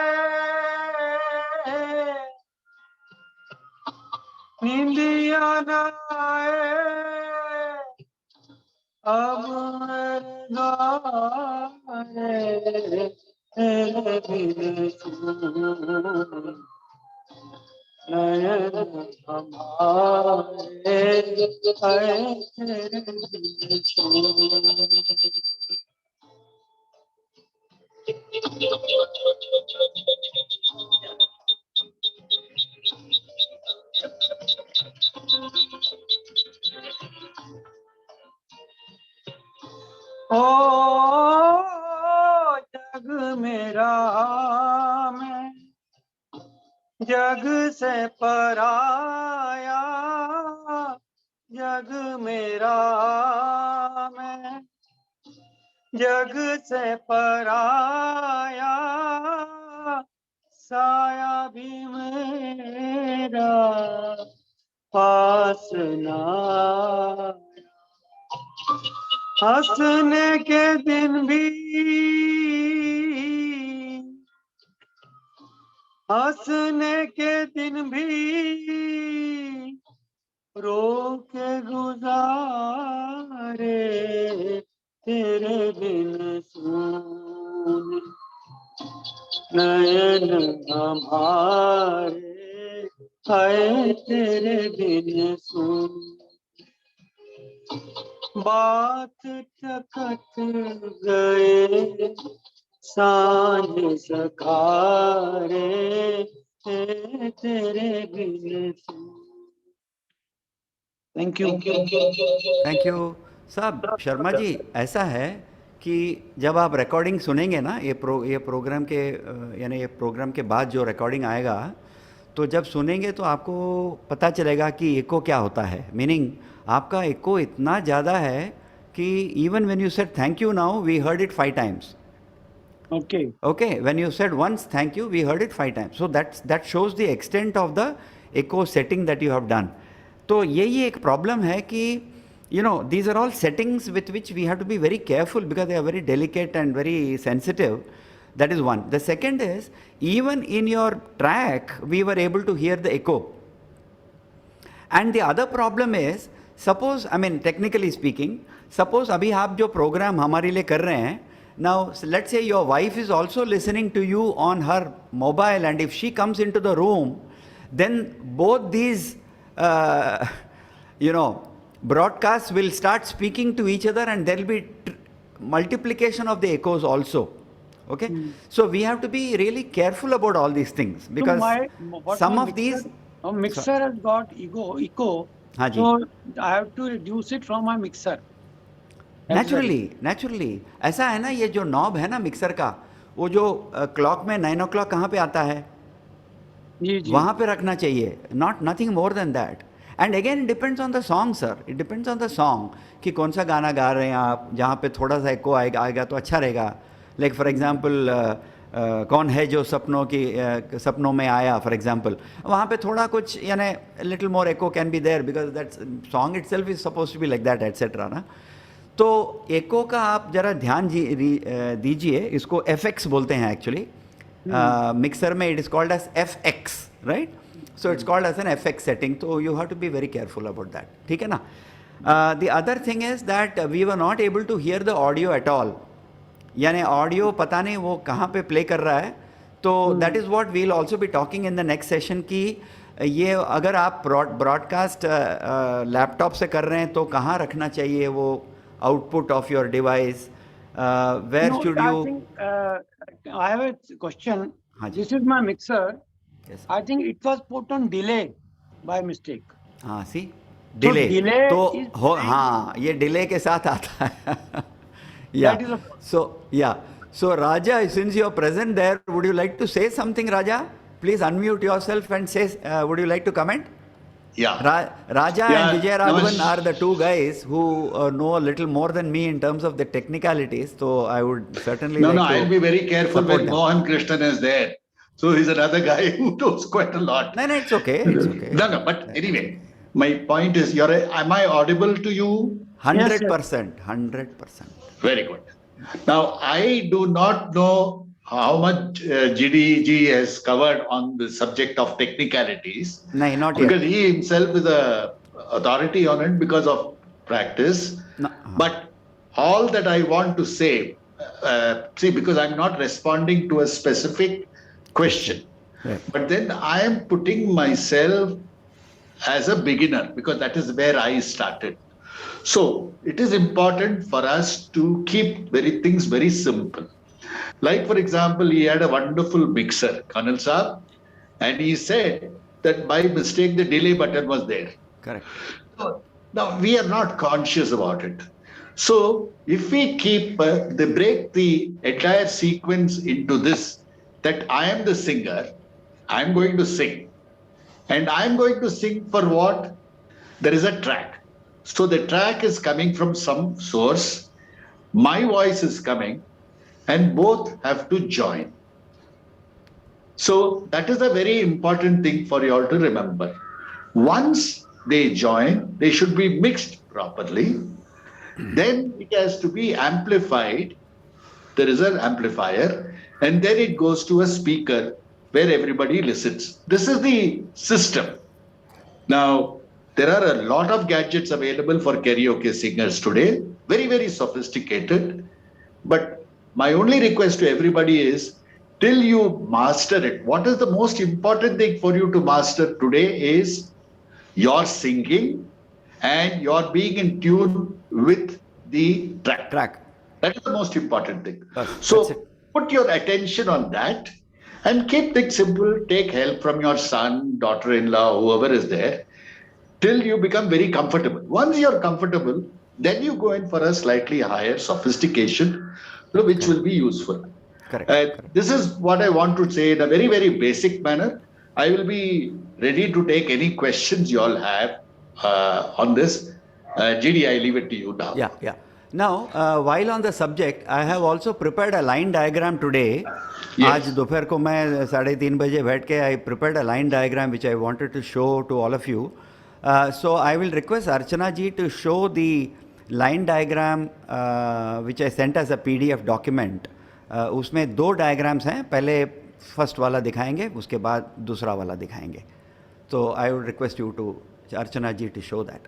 G: निंदिया ना आए, अब मेरे तेरे बिन नयन हमारे तेरे ओ जग मेरा मैं जग से पराया, जग मेरा मैं जग से पराया, साया भी मेरा पास ना. हंसने के दिन भी, हंसने के दिन भी रो के गुजारे तेरे बिन सूने. नयन हमारे हाय तेरे बिन सुन बात टकत गए सांझ सखारे तेरे बिन सुन। Thank you.
A: Thank you. साहब शर्मा जी, ऐसा है कि जब आप रिकॉर्डिंग सुनेंगे ना, ये प्रोग्राम के यानी ये प्रोग्राम के बाद जो रिकॉर्डिंग आएगा, तो जब सुनेंगे तो आपको पता चलेगा कि एको क्या होता है। मीनिंग आपका एको इतना ज़्यादा है कि even when you said thank you now, we heard it 5 times. Okay, when you said once thank you, we heard it 5 times. So that shows the extent of the echo setting that you have done. तो यही एक problem है कि these are all settings with which we have to be very careful because they are very delicate and very sensitive. That is one. The second is, even in your track we were able to hear the echo. And the other problem is, suppose, I mean technically speaking, suppose अभी आप जो program हमारे लिए कर रहे हैं, now let's say your wife is also listening to you on her mobile, and if she comes into the room, then both these broadcasts will start speaking to each other, and there will be multiplication of the echoes also. Okay, so we have to be really careful about all these things, because some of these
G: mixer has got echo, so I have to reduce it from my mixer.
A: Naturally ऐसा है ना, ये जो knob है ना mixer का, वो जो क्लॉक में 9 o'clock कहाँ पे आता है, वहाँ पे रखना चाहिए, nothing more than that. And again it depends on the song sir, it depends on the song कि कौन सा गाना गा रहे हैं आप, जहाँ पे थोड़ा सा एको आएगा तो अच्छा रहेगा. लाइक फॉर एग्जांपल कौन है जो सपनों में आया, फॉर एग्जांपल, वहाँ पे थोड़ा कुछ यानी little more echo can be there because that song itself is suppose to be like that etcetera ना. तो एको का आप ज़रा ध्यान दीजिए, इसको FX बोलते हैं एक्चुअली. मिक्सर में it is called as FX, right? So it's called as an FX setting. तो you have to be very careful about that, ठीक है ना. The other thing is that we were not able to hear the audio at all, यानी audio पता नहीं वो कहाँ पे प्ले कर रहा है. तो that is what we will also be talking in the next session कि ये अगर आप ब्रॉडकास्ट लैपटॉप से कर रहे हैं तो कहाँ रखना चाहिए वो output of your device, where should you...
G: I have a question. This is my mixer.
A: Yes.
G: I think it was put on delay by mistake.
A: see, delay.
G: So delay
A: तो हाँ, ये delay के साथ आता है. Yeah. So Raja, since you are present there, would you like to say something, Raja? Please unmute yourself and say, would you like to comment?
J: Yeah.
A: Raja and Vijay Raghavan are the two guys who know a little more than me in terms of the technicalities. So I would certainly
J: I'll be very careful when Mohan Krishnan is there. So he's another guy who knows quite a lot.
A: No, it's okay. It's okay.
J: No, but anyway, my point is, am I audible to you?
A: 100%. 100%.
J: Very good. Now, I do not know how much GDG has covered on the subject of technicalities.
A: No, not
J: because
A: yet.
J: he himself is a authority on it because of practice.
A: No.
J: But all that I want to say, because I'm not responding to a specific question,
A: right.
J: But then I am putting myself as a beginner because that is where I started. So it is important for us to keep things very simple. Like, for example, he had a wonderful mixer, Kanal Saab, and he said that by mistake the delay button was there.
A: Correct.
J: So, now, we are not conscious about it. So, if we keep, they break the entire sequence into this, that I am the singer, I am going to sing. And I am going to sing for what? There is a track. So, the track is coming from some source, my voice is coming, and both have to join. So that is a very important thing for you all to remember. Once they join, they should be mixed properly. Then it has to be amplified. There is an amplifier, and then it goes to a speaker where everybody listens. This is the system. Now, there are a lot of gadgets available for karaoke singers today, very, very sophisticated. But my only request to everybody is, till you master it. What is the most important thing for you to master today is your singing and your being in tune with the track. That is the most important thing. So put your attention on that and keep things simple. Take help from your son, daughter-in-law, whoever is there, till you become very comfortable. Once you're comfortable, then you go in for a slightly higher sophistication, which will be useful. This is what I want to say in a very, very basic manner. I will be ready to take any questions you all have on this. GD, I leave it to you now.
A: Yeah. Now, while on the subject, I have also prepared a line diagram today. आज दोपहर को मैं 3:30 बजे बैठ के I prepared a line diagram which I wanted to show to all of you. So I will request Archana ji to show the line diagram which I sent as a PDF document. उसमें 2 diagrams हैं. पहले first वाला दिखाएंगे, उसके बाद दूसरा वाला दिखाएंगे. So I would request you to Archana ji to show that.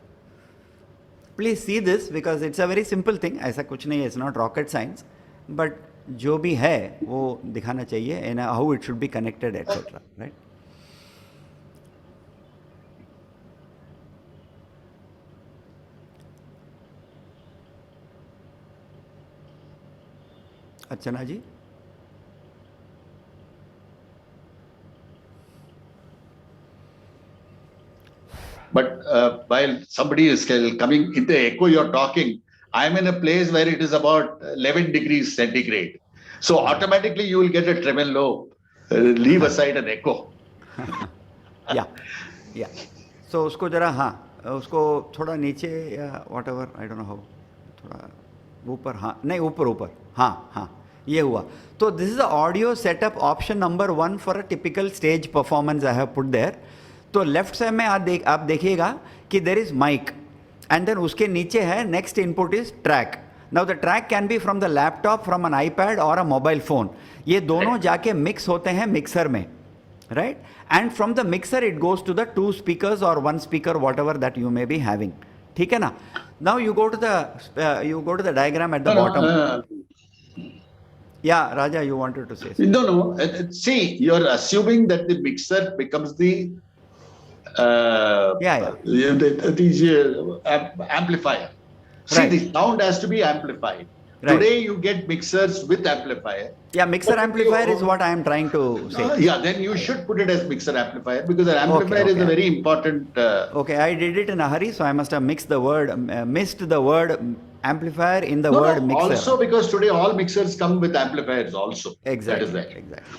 A: Please see this because it's a very simple thing. ऐसा कुछ नहीं है, it's not rocket science. But जो भी है वो दिखाना चाहिए and how it should be connected, etc. Right? Archana ji.
J: But while somebody is coming in the echo, you're talking, I'm in a place where it is about 11 degrees centigrade. So automatically you will get a tremolo. Leave aside an echo.
A: Yeah. So उसको जरा उसको थोड़ा नीचे या whatever, I don't know how, थोड़ा ऊपर नहीं ऊपर ये हुआ. So this is the audio setup option number 1 for a typical stage performance I have put there. तो लेफ्ट साइड में आप देखिएगा कि there is mic and then उसके नीचे है next input is track. Now the track can be from the laptop, from an iPad और a mobile phone. ये दोनों जाके मिक्स होते हैं मिक्सर में, right? And from the mixer it goes to the 2 speakers और 1 speaker whatever that you may be having. ठीक है ना? Now you go to the diagram at the bottom. Yeah, Raja, you wanted to say something.
J: No. See, you're assuming that the mixer becomes the amplifier. See, the sound has to be amplified. Right. Today you get mixers with amplifier.
A: Yeah, mixer amplifier is what I am trying to say.
J: Then you should put it as mixer amplifier because an amplifier is a very important.
A: Okay, I did it in a hurry, so I must have missed the word amplifier in the word mixer.
J: Also, because today all mixers come with amplifiers also.
A: Exactly.
J: That is right.
A: Exactly.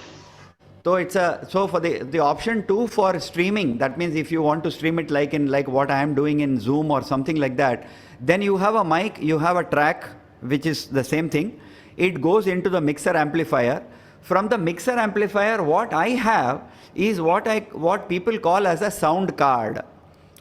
A: So for the option 2 for streaming, that means if you want to stream it like what I am doing in Zoom or something like that, then you have a mic, you have a track, which is the same thing. It goes into the mixer amplifier. From the mixer amplifier, what I have is what people call as a sound card,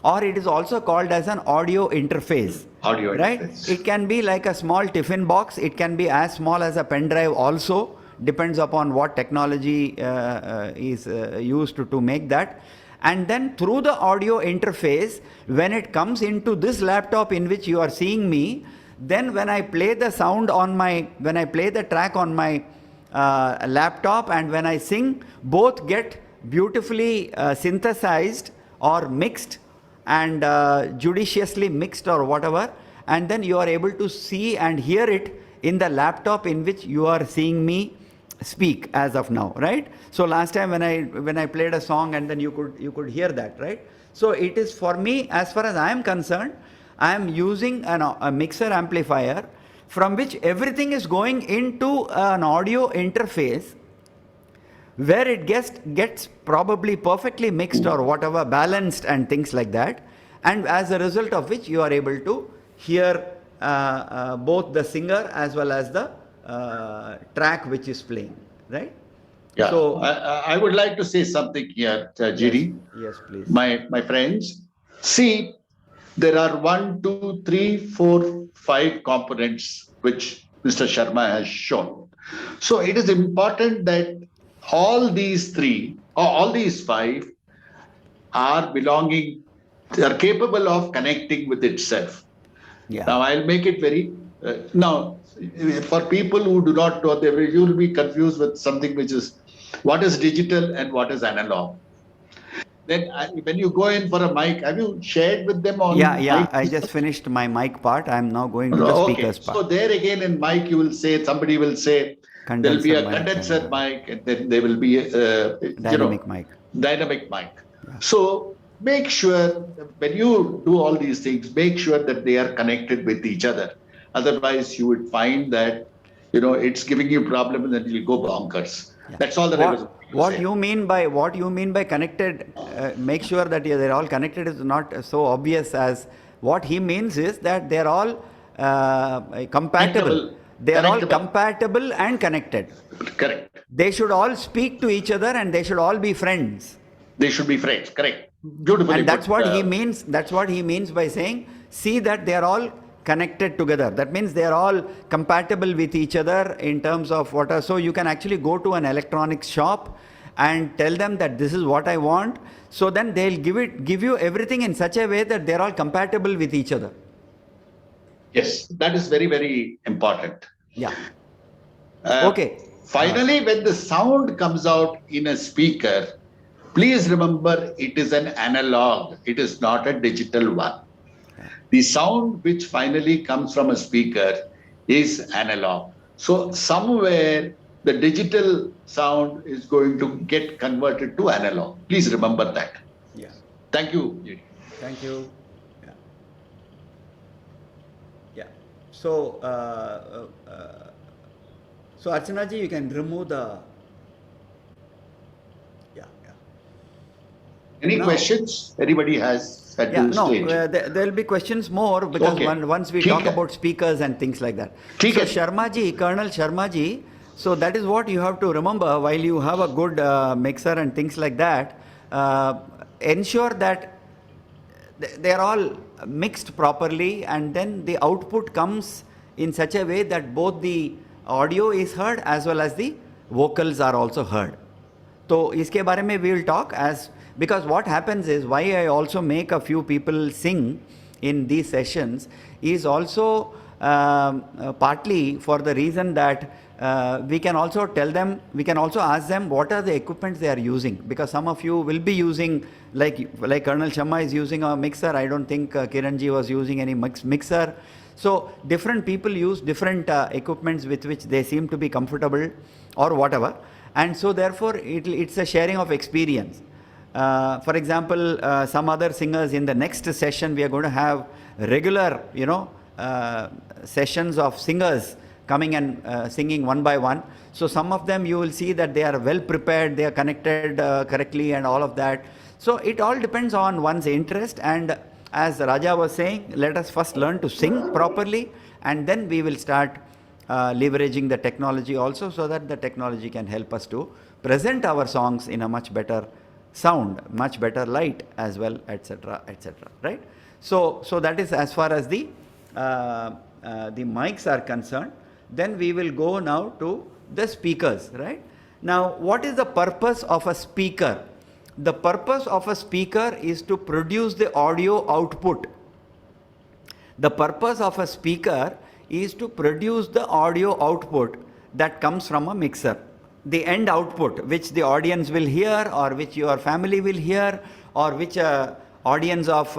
A: or it is also called as an audio interface. Right? It can be like a small tiffin box. It can be as small as a pen drive also. Depends upon what technology is used to make that. And then through the audio interface, when it comes into this laptop in which you are seeing me, then when I play the track on my laptop and when I sing, both get beautifully synthesized or mixed and judiciously mixed or whatever, and then you are able to see and hear it in the laptop in which you are seeing me speak as of now, right? So last time when I played a song and then you could hear that, right? So it is, for me, as far as I am concerned, I am using a mixer amplifier from which everything is going into an audio interface where it gets probably perfectly mixed or whatever, balanced and things like that, and as a result of which you are able to hear both the singer as well as the track which is playing, right?
J: Yeah. So I would like to say something here, GD.
A: Yes, please.
J: My friends, see, there are 1, 2, 3, 4, 5 components which Mr. Sharma has shown. So it is important that all these 3 or all these 5 are capable of connecting with itself.
A: Yeah.
J: Now I'll make it very Now, for people who do not know, you will be confused with something which is what is digital and what is analog. Then when you go in for a mic, have you shared with them on
A: Yeah,
J: mic?
A: I just finished my mic part. I'm now going to the
J: Okay,
A: speakers part.
J: so there again in mic, you will say, somebody will say, there will be a condenser mic, and then there will be a
A: dynamic mic.
J: Dynamic mic. Yeah. So make sure when you do all these things, make sure that they are connected with each other. Otherwise, you would find that it's giving you problem, and then you'll go bonkers. Yeah. That's all that I was.
A: What you mean by connected? Make sure that they're all connected is not so obvious as what he means is that they're all compatible. They are all compatible and connected.
J: Correct.
A: They should all speak to each other and they should all be friends.
J: They should be friends. Correct. Beautifully.
A: And that's what he means. That's what he means by saying, see that they are all connected together. That means they are all compatible with each other in terms of what are. So you can actually go to an electronics shop and tell them that this is what I want. So then they'll give you everything in such a way that they're all compatible with each other.
J: Yes, that is very, very important.
A: Yeah. Okay.
J: Finally, when the sound comes out in a speaker, please remember it is an analog. It is not a digital one. The sound which finally comes from a speaker is analog. So somewhere the digital sound is going to get converted to analog. Please remember that.
A: Yeah.
J: Thank you.
A: Thank you. Yeah. So, so Archana ji, you can remove the.
J: Any questions anybody has at this stage?
A: There will be questions more because once we talk about speakers and things like that. So Sharma ji, Colonel Sharma ji, so that is what you have to remember while you have a good mixer and things like that. Ensure that they are all mixed properly and then the output comes in such a way that both the audio is heard as well as the vocals are also heard. So iske bare mein we will talk because what happens is why I also make a few people sing in these sessions is also partly for the reason that we can also tell them, we can also ask them what are the equipments they are using, because some of you will be using like Colonel Sharma is using a mixer. I don't think Kiranji was using any mixer. So different people use different equipments with which they seem to be comfortable or whatever, and so therefore it's a sharing of experience. For example, some other singers in the next session, we are going to have regular, sessions of singers coming and singing one by one. So some of them you will see that they are well prepared, they are connected correctly and all of that. So it all depends on one's interest, and as Raja was saying, let us first learn to sing properly and then we will start leveraging the technology also, so that the technology can help us to present our songs in a much better sound, much better light as well, etc., right? So that is as far as the mics are concerned. Then we will go now to the speakers, right? Now, what is the purpose of a speaker? The purpose of a speaker is to produce the audio output. The purpose of a speaker is to produce the audio output that comes from a mixer. The end output which the audience will hear, or which your family will hear, or which audience of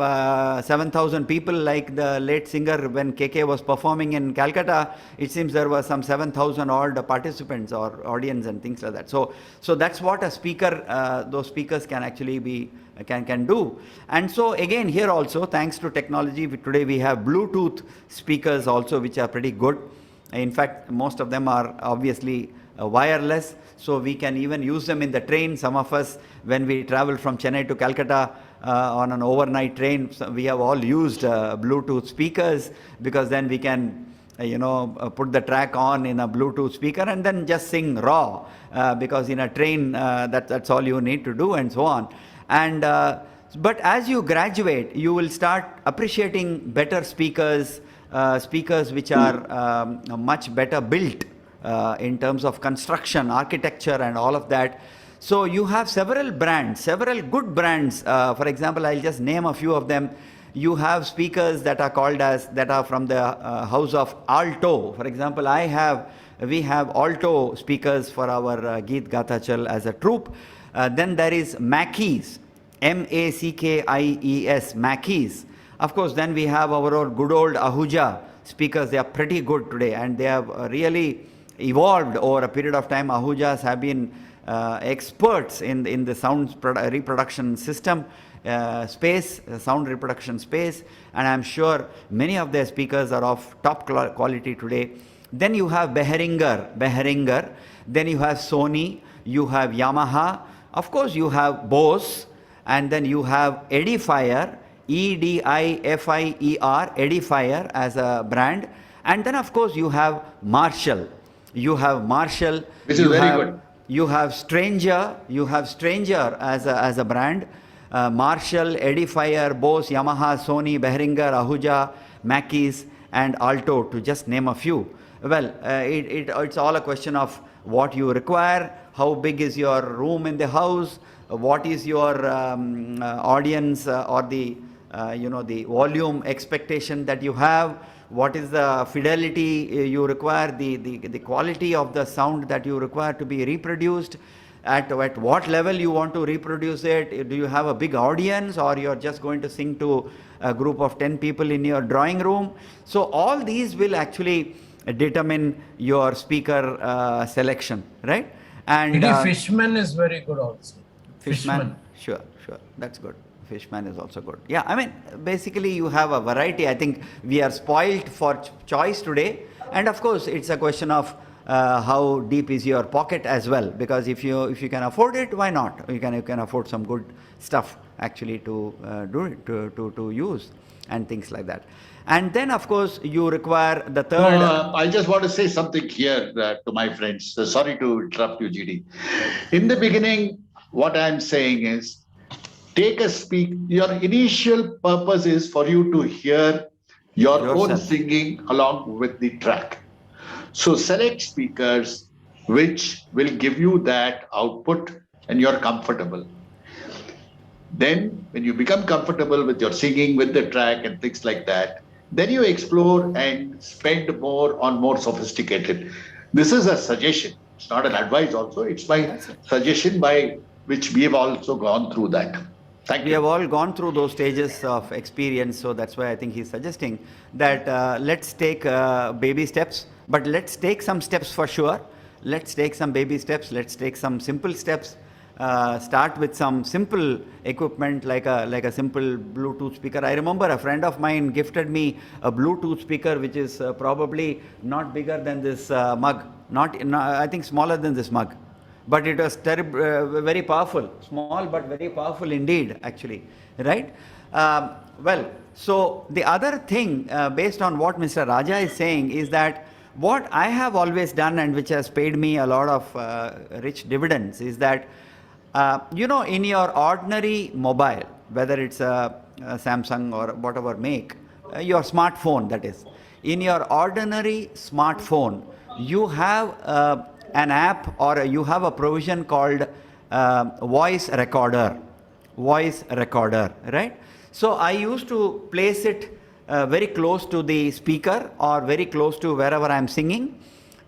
A: 7,000 people, like the late singer when KK was performing in Calcutta, it seems there were some 7,000 odd participants or audience and things like that. So that's what a speaker, those speakers can actually be, can do. And so again here also, thanks to technology, today we have Bluetooth speakers also, which are pretty good. In fact, most of them are obviously wireless, so we can even use them in the train. Some of us, when we travel from Chennai to Calcutta on an overnight train, we have all used Bluetooth speakers, because then we can put the track on in a Bluetooth speaker and then just sing raw, because in a train that's all you need to do, and so on. And but as you graduate, you will start appreciating better speakers, speakers which are much better built in terms of construction, architecture and all of that. So you have several brands, several good brands. For example, I'll just name a few of them. You have speakers that are called as, that are from the house of alto. For example, we have alto speakers for our Geet Gatachal as a troupe. Then there is Mackies, M-A-C-K-I-E-S, Mackies. Of course, then we have our own good old Ahuja speakers. They are pretty good today, and they have really evolved over a period of time. Ahujas have been experts in the sound reproduction system space, sound reproduction space, and I'm sure many of their speakers are of top quality today. Then you have Behringer, then you have Sony, you have Yamaha, of course you have Bose, and then you have Edifier, E-D-I-F-I-E-R, Edifier as a brand, and then of course you have Marshall. You have Marshall,
J: which is very good.
A: You have Stranger as a brand. Marshall, Edifier, Bose, Yamaha, Sony, Behringer, Ahuja, Mackies, and Alto, to just name a few. Well, it's all a question of what you require, how big is your room in the house, what is your audience or the the volume expectation that you have, what is the fidelity you require, the quality of the sound that you require to be reproduced, at what level you want to reproduce it. Do you have a big audience, or you're just going to sing to a group of 10 people in your drawing room? So all these will actually determine your speaker selection, right? And
K: Fishman is very good also.
A: Fishman, sure, that's good. Fishman is also good. Yeah, I mean, basically you have a variety. I think we are spoiled for choice today, and of course it's a question of how deep is your pocket as well, because if you can afford it, why not? You can afford some good stuff actually to do it, to use, and things like that. And then of course you require the third.
J: I just want to say something here to my friends. Sorry to interrupt you, GD. In the beginning, what I'm saying is, take a speak. Your initial purpose is for you to hear your own singing along with the track. So select speakers which will give you that output and you're comfortable. Then when you become comfortable with your singing, with the track and things like that, then you explore and spend more on more sophisticated. This is a suggestion. It's not an advice also. It's my suggestion by which we have also gone through that. Thank you.
A: We have all gone through those stages of experience, so that's why I think he's suggesting that let's take baby steps, but let's take some steps for sure. Let's take some baby steps. Let's take some simple steps. Start with some simple equipment like a simple Bluetooth speaker. I remember a friend of mine gifted me a Bluetooth speaker which is probably not bigger than this mug, not I think smaller than this mug, but it was very powerful, small but very powerful indeed actually, right? Well, so the other thing based on what Mr. Raja is saying is that what I have always done, and which has paid me a lot of rich dividends, is that in your ordinary mobile, whether it's a Samsung or whatever make, your smartphone that is, in your ordinary smartphone, you have an app or you have a provision called voice recorder, right? So I used to place it very close to the speaker or very close to wherever I'm singing,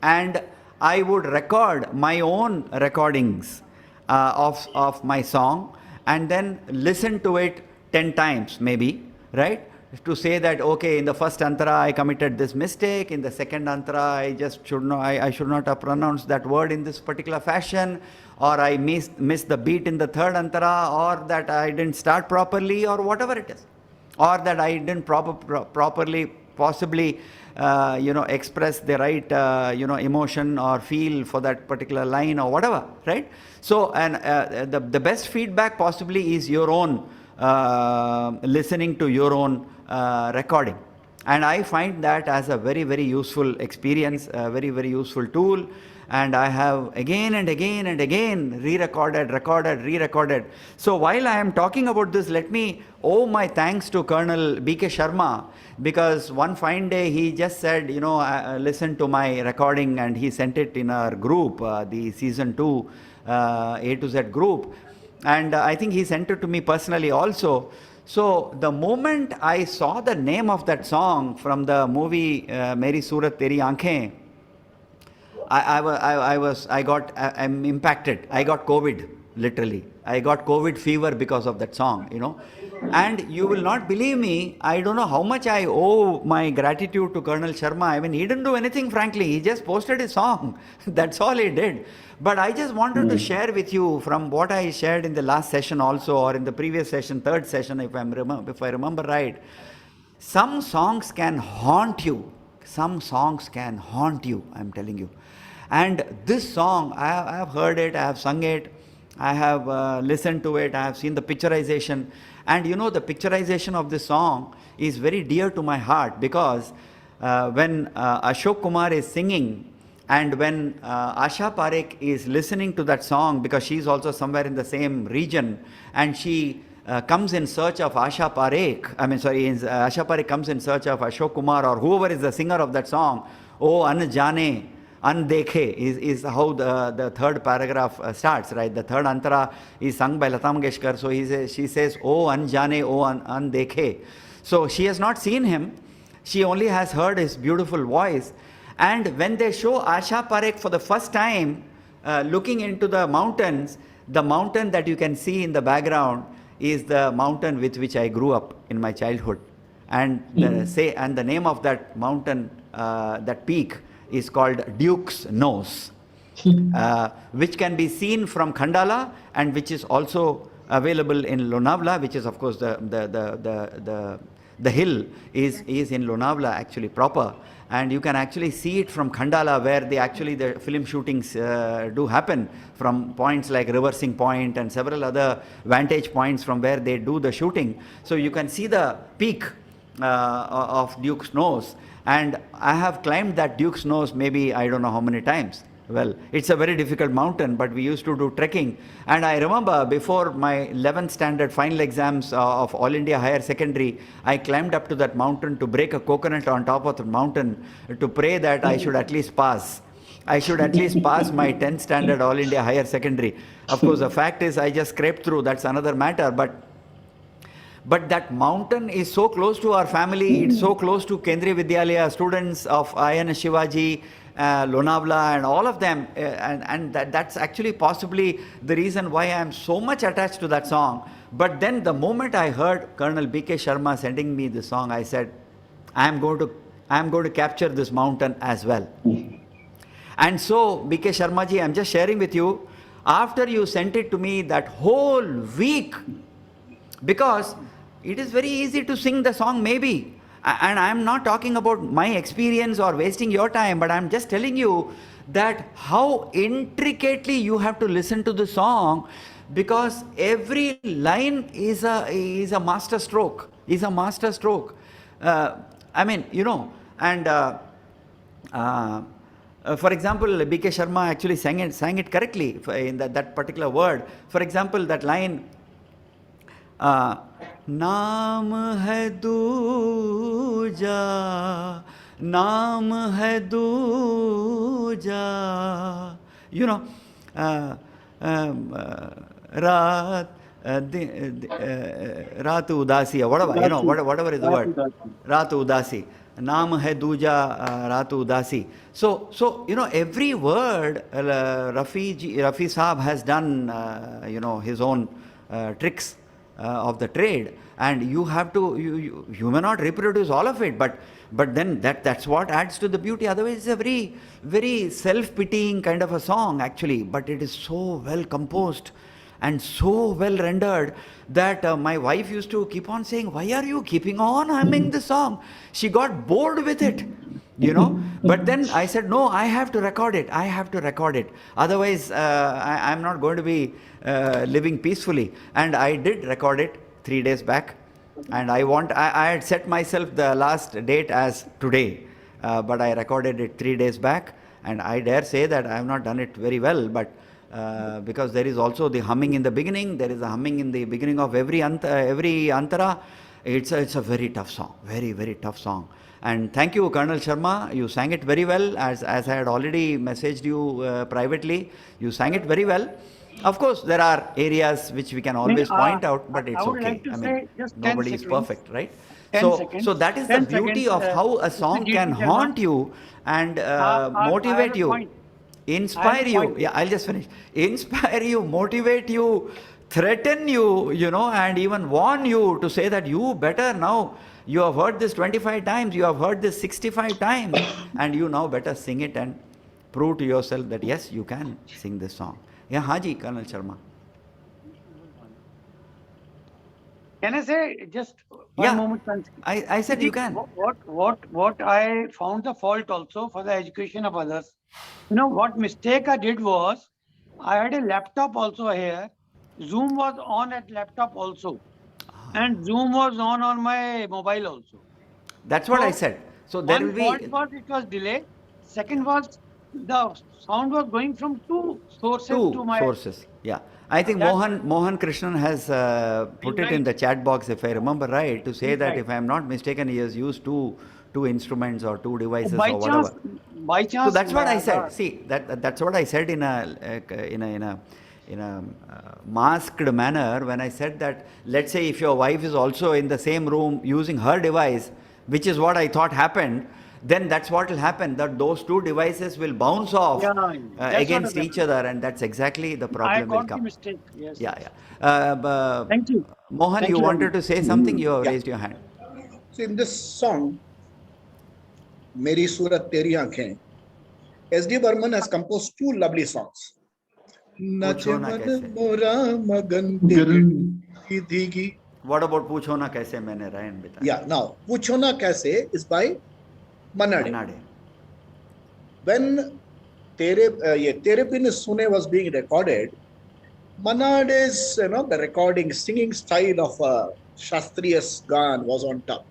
A: and I would record my own recordings of my song and then listen to it 10 times maybe, right? To say that, okay, in the first antara I committed this mistake, in the second antara I should not have pronounced that word in this particular fashion, or I missed the beat in the third antara, or that I didn't start properly, or whatever it is, or that I didn't properly possibly express the right emotion or feel for that particular line or whatever, right? So, and the best feedback possibly is your own listening to your own recording, and I find that as a very, very useful experience, a very, very useful tool. And I have again and again and again re-recorded. So while I am talking about this, let me owe my thanks to Colonel B.K. Sharma, because one fine day he just said, listen to my recording, and he sent it in our group, the season 2 A to Z group, and I think he sent it to me personally also. So the moment I saw the name of that song from the movie Meri Surat Teri Aankhein, I'm impacted. I got COVID, literally. I got COVID fever because of that song, you know. And you will not believe me, I don't know how much I owe my gratitude to Colonel Sharma. I mean, he didn't do anything, frankly. He just posted his song. That's all he did. But I just wanted to share with you from what I shared in the last session also, or in the previous session, third session, if I remember right. Some songs can haunt you. Some songs can haunt you, I'm telling you. And this song, I have heard it, I have sung it, I have listened to it, I have seen the picturization. And you know, the picturization of this song is very dear to my heart, because when Ashok Kumar is singing, and when Asha Parekh is listening to that song, because she is also somewhere in the same region, and she comes in search of Asha Parekh, Asha Parekh comes in search of Ashok Kumar, or whoever is the singer of that song. Oh Anjane, Andekhe is how the third paragraph starts, right? The third antara is sung by Lata Mangeshkar. So she says, oh Anjane, oh Andekhe. So she has not seen him. She only has heard his beautiful voice. And when they show Asha Parekh for the first time looking into the mountains, the mountain that you can see in the background is the mountain with which I grew up in my childhood. And the name of that mountain, that peak, is called Duke's Nose, which can be seen from Khandala, and which is also available in Lonavala, which is of course the hill is in Lonavala actually proper, and you can actually see it from Khandala, where the film shootings do happen, from points like Reversing Point and several other vantage points from where they do the shooting. So you can see the peak of Duke's Nose. And I have climbed that Duke's Nose maybe I don't know how many times. Well, it's a very difficult mountain, but we used to do trekking. And I remember before my 11th standard final exams of All India Higher Secondary, I climbed up to that mountain to break a coconut on top of the mountain to pray that I should at least pass. I should at least pass my 10th standard All India Higher Secondary. Of course, the fact is I just scraped through. That's another matter. But that mountain is so close to our family, it's so close to Kendriya Vidyalaya, students of INS Shivaji, Lonavala, and all of them, and that's actually possibly the reason why I am so much attached to that song. But then the moment I heard Colonel B.K. Sharma sending me the song, I said, I am going to capture this mountain as well. And so, B.K. Sharma ji, I'm just sharing with you, after you sent it to me, that whole week, because it is very easy to sing the song maybe, and I'm not talking about my experience or wasting your time, but I'm just telling you that how intricately you have to listen to the song, because every line is a master stroke, I mean, you know, and for example, B.K. Sharma actually sang it correctly in that particular word. For example, that line, नाम है दूजा, नाम है दूजा, you know, रात उदासी, whatever, you know, whatever is the word, रात उदासी, नाम है दूजा, रात उदासी. So you know, every word Rafi Saab has done you know, his own tricks of the trade, and you have to, you may not reproduce all of it, but then that's what adds to the beauty. Otherwise it's a very, very self-pitying kind of a song actually, but it is so well composed and so well rendered that my wife used to keep on saying, why are you keeping on humming the song? She got bored with it, you know. But then I said, no, I have to record it. Otherwise I'm not going to be living peacefully. And I did record it 3 days back, and I had set myself the last date as today, but I recorded it 3 days back, and I dare say that I have not done it very well, but because there is also the humming in the beginning, there is a humming in the beginning of every antara. It's a very tough song, very, very tough song. And thank you, Colonel Sharma. You sang it very well, as I had already messaged you privately. You sang it very well. Of course, there are areas which we can always point out, but it's
G: I would
A: okay.
G: like to
A: I
G: say
A: mean,
G: just 10
A: nobody is
G: seconds.
A: perfect, right?
G: 10
A: So
G: seconds.
A: that is the
G: 10
A: beauty
G: seconds,
A: of how a
G: Mr.
A: song
G: G.P.
A: can
G: Sharma.
A: haunt you and
G: I
A: motivate
G: have a
A: you,
G: point.
A: inspire you. Yeah, I'll just finish. Inspire you, motivate you, threaten you, you know, and even warn you to say that you better now. You have heard this 25 times, you have heard this 65 times, and you now better sing it and prove to yourself that yes, you can sing this song. Yeah, Haji, Colonel Sharma.
G: Can I say just one moment?
A: I said you can.
G: What I found the fault also for the education of others. You know what mistake I did was I had a laptop also here. Zoom was on at laptop also, and Zoom was on my mobile also.
A: That's what I said. So there will
G: One
A: be.
G: fault was it was delayed. Second was the sound was going from two sources to my.
A: Sources. Yeah. I think Mohan Krishnan has put it in the chat box, if I remember right, to say that if I am not mistaken, he has used two instruments or two devices or whatever.
G: By chance.
A: So that's what I said. See, that's what I said in a masked manner when I said that, let's say if your wife is also in the same room using her device, which is what I thought happened, then that's what will happen, that those two devices will bounce off against each other, and that's exactly the problem will come.
G: The mistake. Yes.
A: Yeah.
G: Thank you.
A: Mohan, you wanted to say something? You have raised your hand.
H: So in this song, Meri Surat Teri Aankhein, S.D. Burman has composed two lovely songs.
A: What about Pucho Na Kaise Maine Rain Bitaya?
H: Yeah, now Pucho Na Kaise is by Manade. When Tere Bin Sune was being recorded, Manade's the recording singing style of Shastriya Gaan was on top.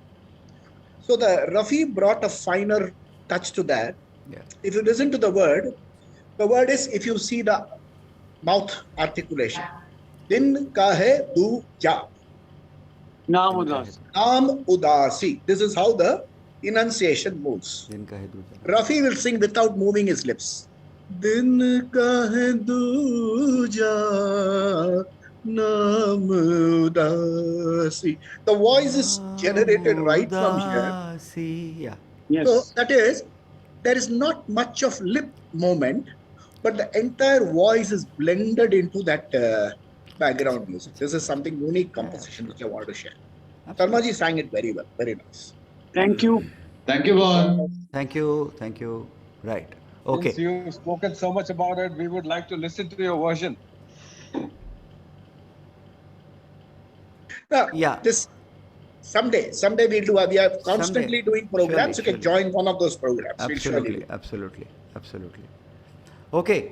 H: So the Rafi brought a finer touch to that.
A: Yeah.
H: If you listen to the word is, if you see the mouth articulation. Din kahe du ja.
G: Naam Udasi.
H: Naam Udasi. This is how the enunciation moves. Rafi will sing without moving his lips. Din kahe du ja. Naam Udasi. The voice is generated right from here.
A: Yeah.
G: Yes.
H: So that is, there is not much of lip movement, but the entire voice is blended into that background music. This is something unique composition which I wanted to share. Sharmaji sang it very well, very nice.
G: Thank you.
J: Thank you, Mohan.
A: Thank you. Right. Okay.
L: Since you've spoken so much about it, we would like to listen to your version.
H: This someday we'll do. We are constantly doing programs. You can join one of those programs.
A: Absolutely. Okay.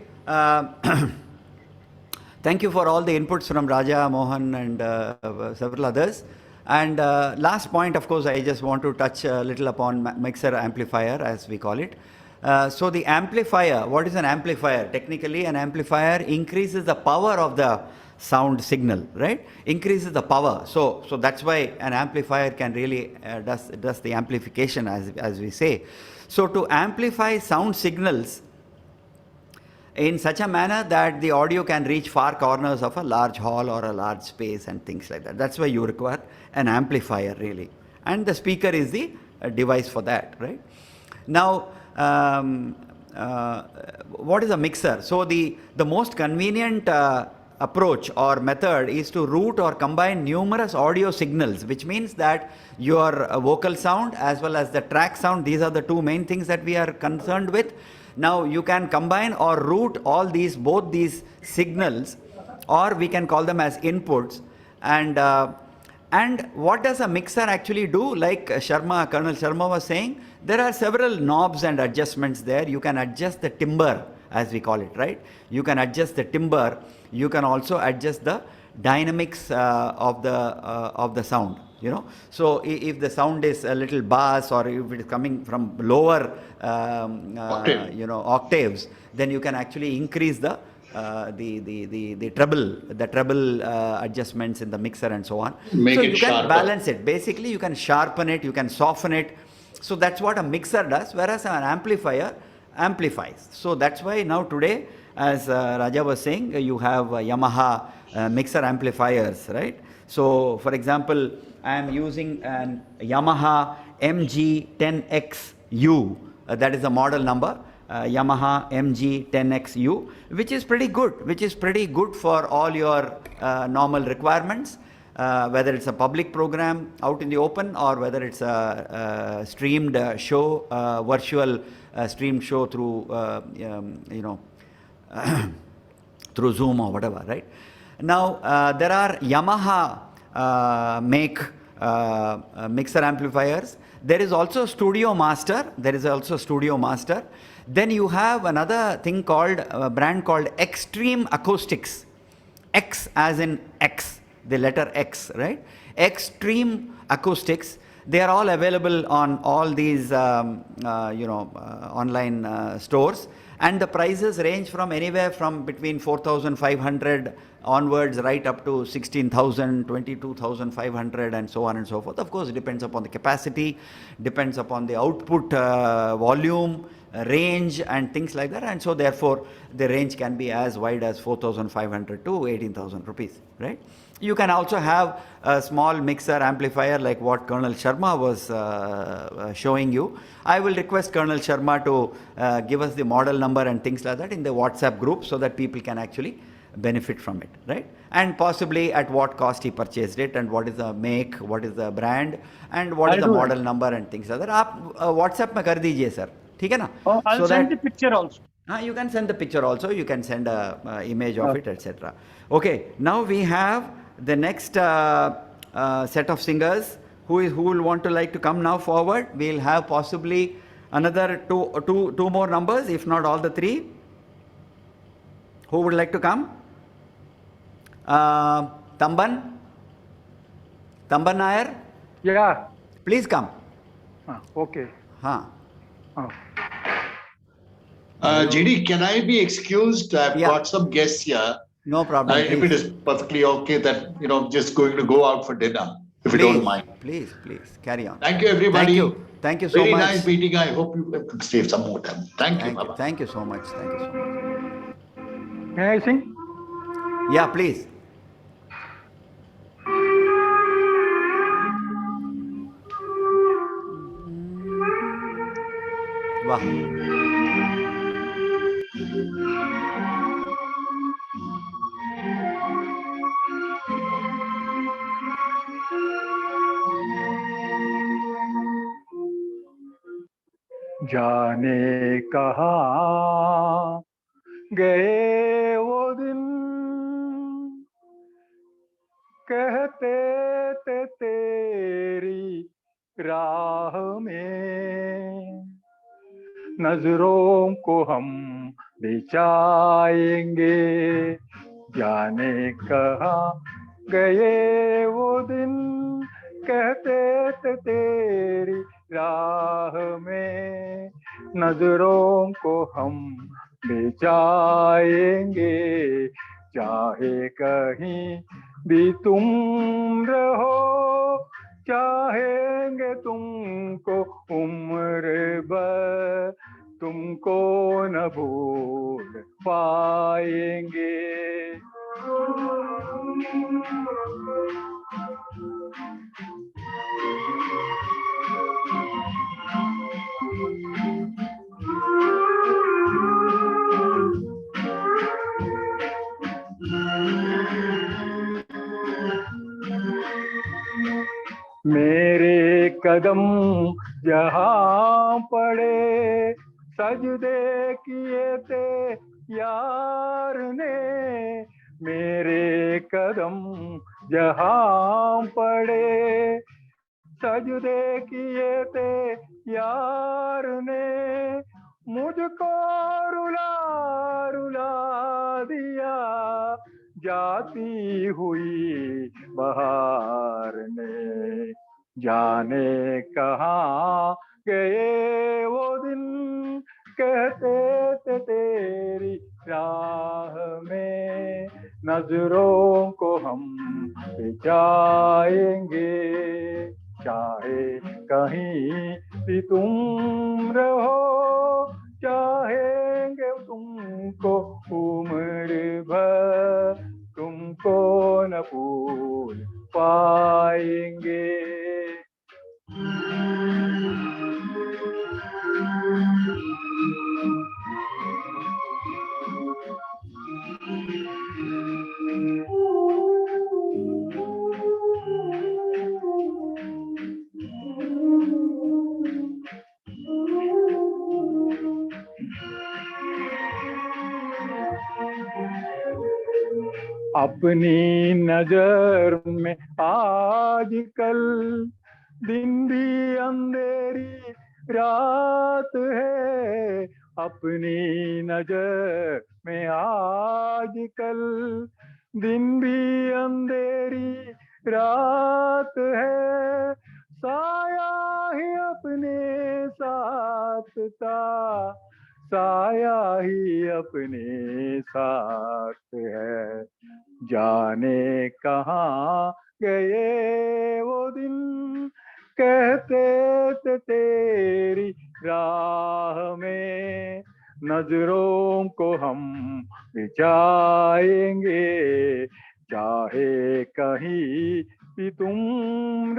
A: Thank you for all the inputs from Raja, Mohan, and several others. And last point, of course, I just want to touch a little upon mixer amplifier, as we call it. So the amplifier, what is an amplifier? Technically, an amplifier increases the power of the sound signal, right? Increases the power. So that's why an amplifier can really does the amplification, as we say. So to amplify sound signals in such a manner that the audio can reach far corners of a large hall or a large space and things like that. That's why you require an amplifier, really. And the speaker is the device for that, right? Now, what is a mixer? So the most convenient approach or method is to route or combine numerous audio signals, which means that your vocal sound as well as the track sound, these are the two main things that we are concerned with. Now you can combine or route both these signals, or we can call them as inputs. And what does a mixer actually do? Like Colonel Sharma was saying, there are several knobs and adjustments there. You can adjust the timbre, as we call it, right? You can adjust the timbre. You can also adjust the dynamics of the sound. So if the sound is a little bass, or if it is coming from lower octaves, then you can actually increase the treble adjustments in the mixer and so on. So you can balance it. Basically, you can sharpen it, you can soften it. So that's what a mixer does. Whereas an amplifier amplifies. So that's why now today, as Raja was saying, you have Yamaha mixer amplifiers, right? So for example, I am using an Yamaha MG10XU, that is the model number, Yamaha MG10XU, which is pretty good for all your normal requirements, whether it's a public program out in the open or whether it's a streamed show, virtual streamed show through through Zoom or whatever, right? Now there are Yamaha make mixer amplifiers. There is also Studio Master. Then you have another thing called brand called Extreme Acoustics. X as in X, the letter X, right? Extreme Acoustics. They are all available on all these online stores, and the prices range from anywhere from between 4,500 onwards right up to 16,000, 22,500 and so on and so forth. Of course, it depends upon the capacity, depends upon the output volume, range and things like that, and so therefore the range can be as wide as 4,500 to 18,000 rupees, right? You can also have a small mixer amplifier like what Colonel Sharma was showing you. I will request Colonel Sharma to give us the model number and things like that in the WhatsApp group so that people can actually benefit from it, right? And possibly at what cost he purchased it, and what is the make, what is the brand, and what is the model number and things like that. आप WhatsApp में कर दीजिए sir, ठीक है ना?
G: I'll send the picture also.
A: You can send the picture also. You can send a image of it, etc. Okay, now we have the next set of singers who will want to like to come now forward. We'll have possibly another two more numbers, if not all the three. Who would like to come? Tamban Nair?
L: Yeah.
A: Please come.
L: Okay.
J: GD, can I be excused? I've got some guests here.
A: No problem.
J: If it is perfectly okay that, just going to go out for dinner, if you don't mind.
A: Please, carry on.
J: Thank you, everybody.
A: Thank you so
J: much. Very
A: much.
J: nice meeting. I hope you can save some more time. Thank you. Baba.
A: Thank you so much.
L: May I sing?
A: Yeah, please. Wow.
L: जाने कहाँ गए वो दिन कहते थे तेरी राह में नजरों को हम बिछाएंगे जाने कहाँ गए वो दिन कहते थे तेरी राह में नजरों को हम बिछाएंगे चाहे कहीं भी तुम रहो चाहेंगे तुमको उम्र भर तुमको न भूल पाएंगे मेरे कदम जहाँ पड़े सजदे किए थे यार ने मेरे कदम जहाँ पड़े सजदे किए थे यार ने मुझको रुला रुला दिया जाती हुई बहार ने जाने कहाँ गए वो दिन कहते थे तेरी राह में नजरों को हम बिछाएंगे चाहे कहीं भी तुम रहो चाहे
M: अपनी नजर में आजकल दिन भी अंधेरी रात है, अपनी नजर में आजकल दिन भी अंधेरी रात है, साया ही अपने साथ था, साया ही अपने साथ है, जाने कहाँ गए वो दिन, कहते थे तेरी राह में नजरों को हम बिछाएंगे, चाहे कहीं भी तुम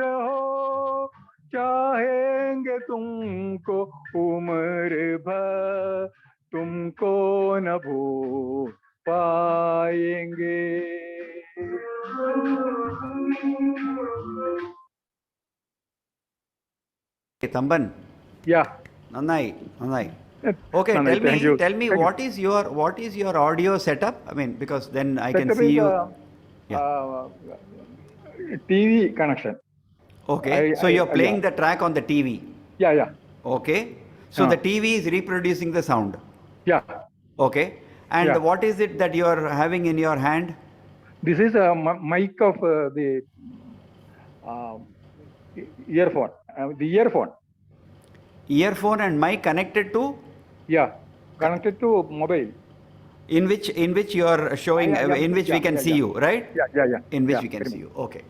M: रहो, चाहेंगे तुमको उम्र भर, तुमको न भूल पाएंगे.
A: Tamban.
M: Yeah.
A: Nannai. Okay,
M: Nannai,
A: tell me what is your audio setup? I mean, because then I can see you.
M: TV connection.
A: Okay, so you're playing the track on the TV.
M: Yeah.
A: Okay, so the TV is reproducing the sound.
M: Yeah.
A: Okay, and what is it that you're having in your hand?
M: This is a mic of the earphone.
A: Earphone and mic connected to?
M: Yeah, connected to mobile.
A: In which you are showing, in which we can see you, right?
M: Yeah.
A: In which we can see you. Okay.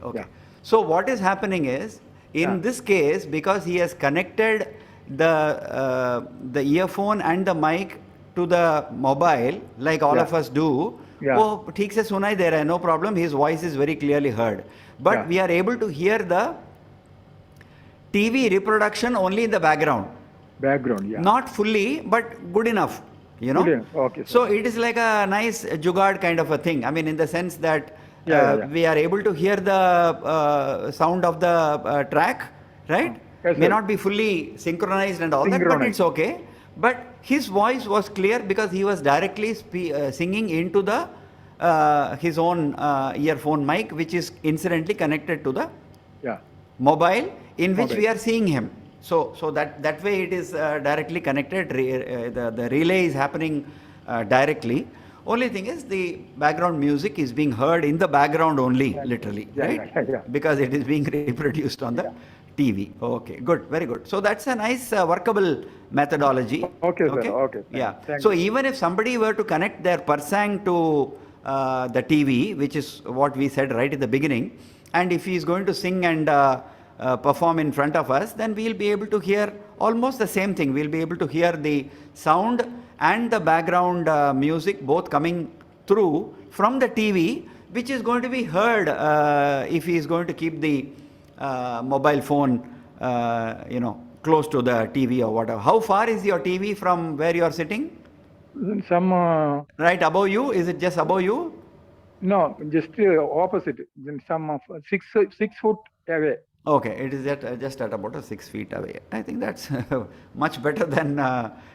A: So what is happening is, in this case, because he has connected the earphone and the mic to the mobile, like all of us do, oh, ठीक से सुनाई दे रहा है, no problem, his voice is very clearly heard. But we are able to hear the TV reproduction only in the background. Not fully, but good enough, you know.
M: Okay,
A: so it is like a nice jugaad kind of a thing. I mean, in the sense that we are able to hear the sound of the track, right? May not be fully synchronized and all that, but it's okay. But his voice was clear because he was directly singing into the his own earphone mic, which is incidentally connected to the mobile, in which we are seeing him. So that way it is directly connected. The relay is happening directly. Only thing is the background music is being heard in the background only, literally, right? Because it is being reproduced on the TV. Okay, good, very good. So that's a nice workable methodology.
M: Okay, sir. Okay.
A: Yeah. So even if somebody were to connect their Persang to the TV, which is what we said right at the beginning, and if he is going to sing and perform in front of us, then we'll be able to hear almost the same thing. We'll be able to hear the sound and the background music both coming through from the TV, which is going to be heard if he is going to keep the mobile phone, close to the TV or whatever. How far is your TV from where you are sitting?
M: Some
A: right above you? Is it just above you?
M: No, just opposite. Some 6 foot away.
A: Okay, it is just at about 6 feet away. I think that's much better than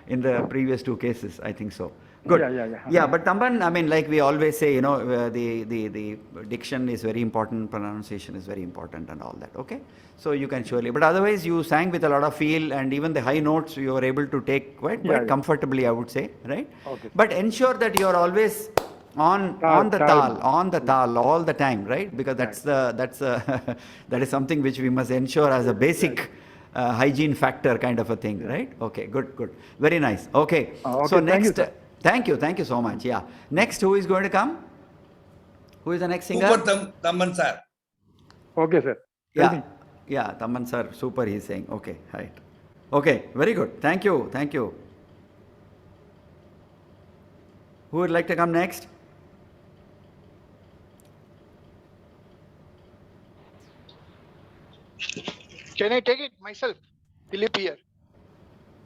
A: in the previous two cases. I think so. Good. Yeah, but Tamban, I mean, like we always say, the diction is very important, pronunciation is very important and all that, okay? So you can surely, but otherwise you sang with a lot of feel, and even the high notes you were able to take quite comfortably, I would say, right? Okay. But ensure that you are always on the tal all the time, right? Because that is something which we must ensure as a basic hygiene factor kind of a thing, right? Okay, good. Very nice. Okay. So next, thank you so much. Yeah. Next, who is going to come? Who is the next singer?
N: Super Tamban sir.
M: Okay, sir.
A: Yeah, Tamban sir, super, he's saying. Okay, right. Okay, very good. Thank you. Who would like to come next?
O: Can I take it myself? Dilip here.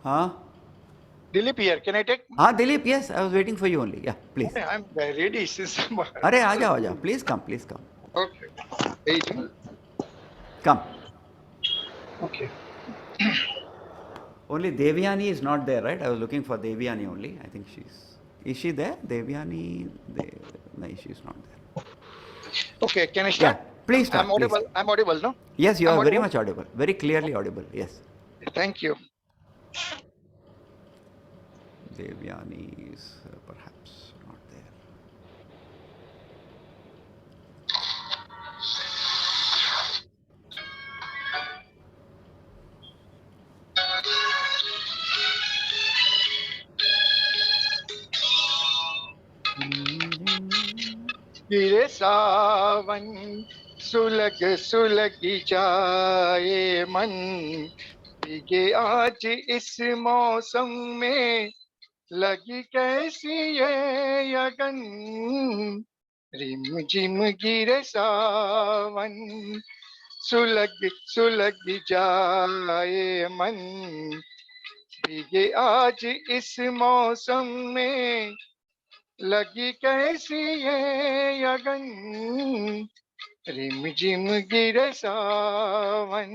A: Huh?
O: Dilip here. Can I take?
A: Dilip, yes. I was waiting for you only. Yeah, please.
O: Okay, I'm ready since.
A: Arey, aaja. Please come.
O: Okay. Hey.
A: Come.
O: Okay.
A: Only Devyani is not there, right? I was looking for Devyani only. I think she's... Is she there? Devyani? No, she's not there.
O: Okay, can I start?
A: Yeah, please start.
O: I'm audible.
A: Please.
O: I'm audible, no?
A: Yes, you
O: I'm
A: are very
O: audible?
A: much audible. Very clearly audible. Yes.
O: Thank you.
A: Devyani is perhaps not there.
O: गिरे सावन सुलग सुलग जाए मन, भीगे आज इस मौसम में, लगी कैसी ये लगन, रिम झिम गिरे सावन सुलग सुलग जाए मन, भीगे आज इस मौसम में, लगी कैसी ये लगन, रिम झिम गिरे सावन।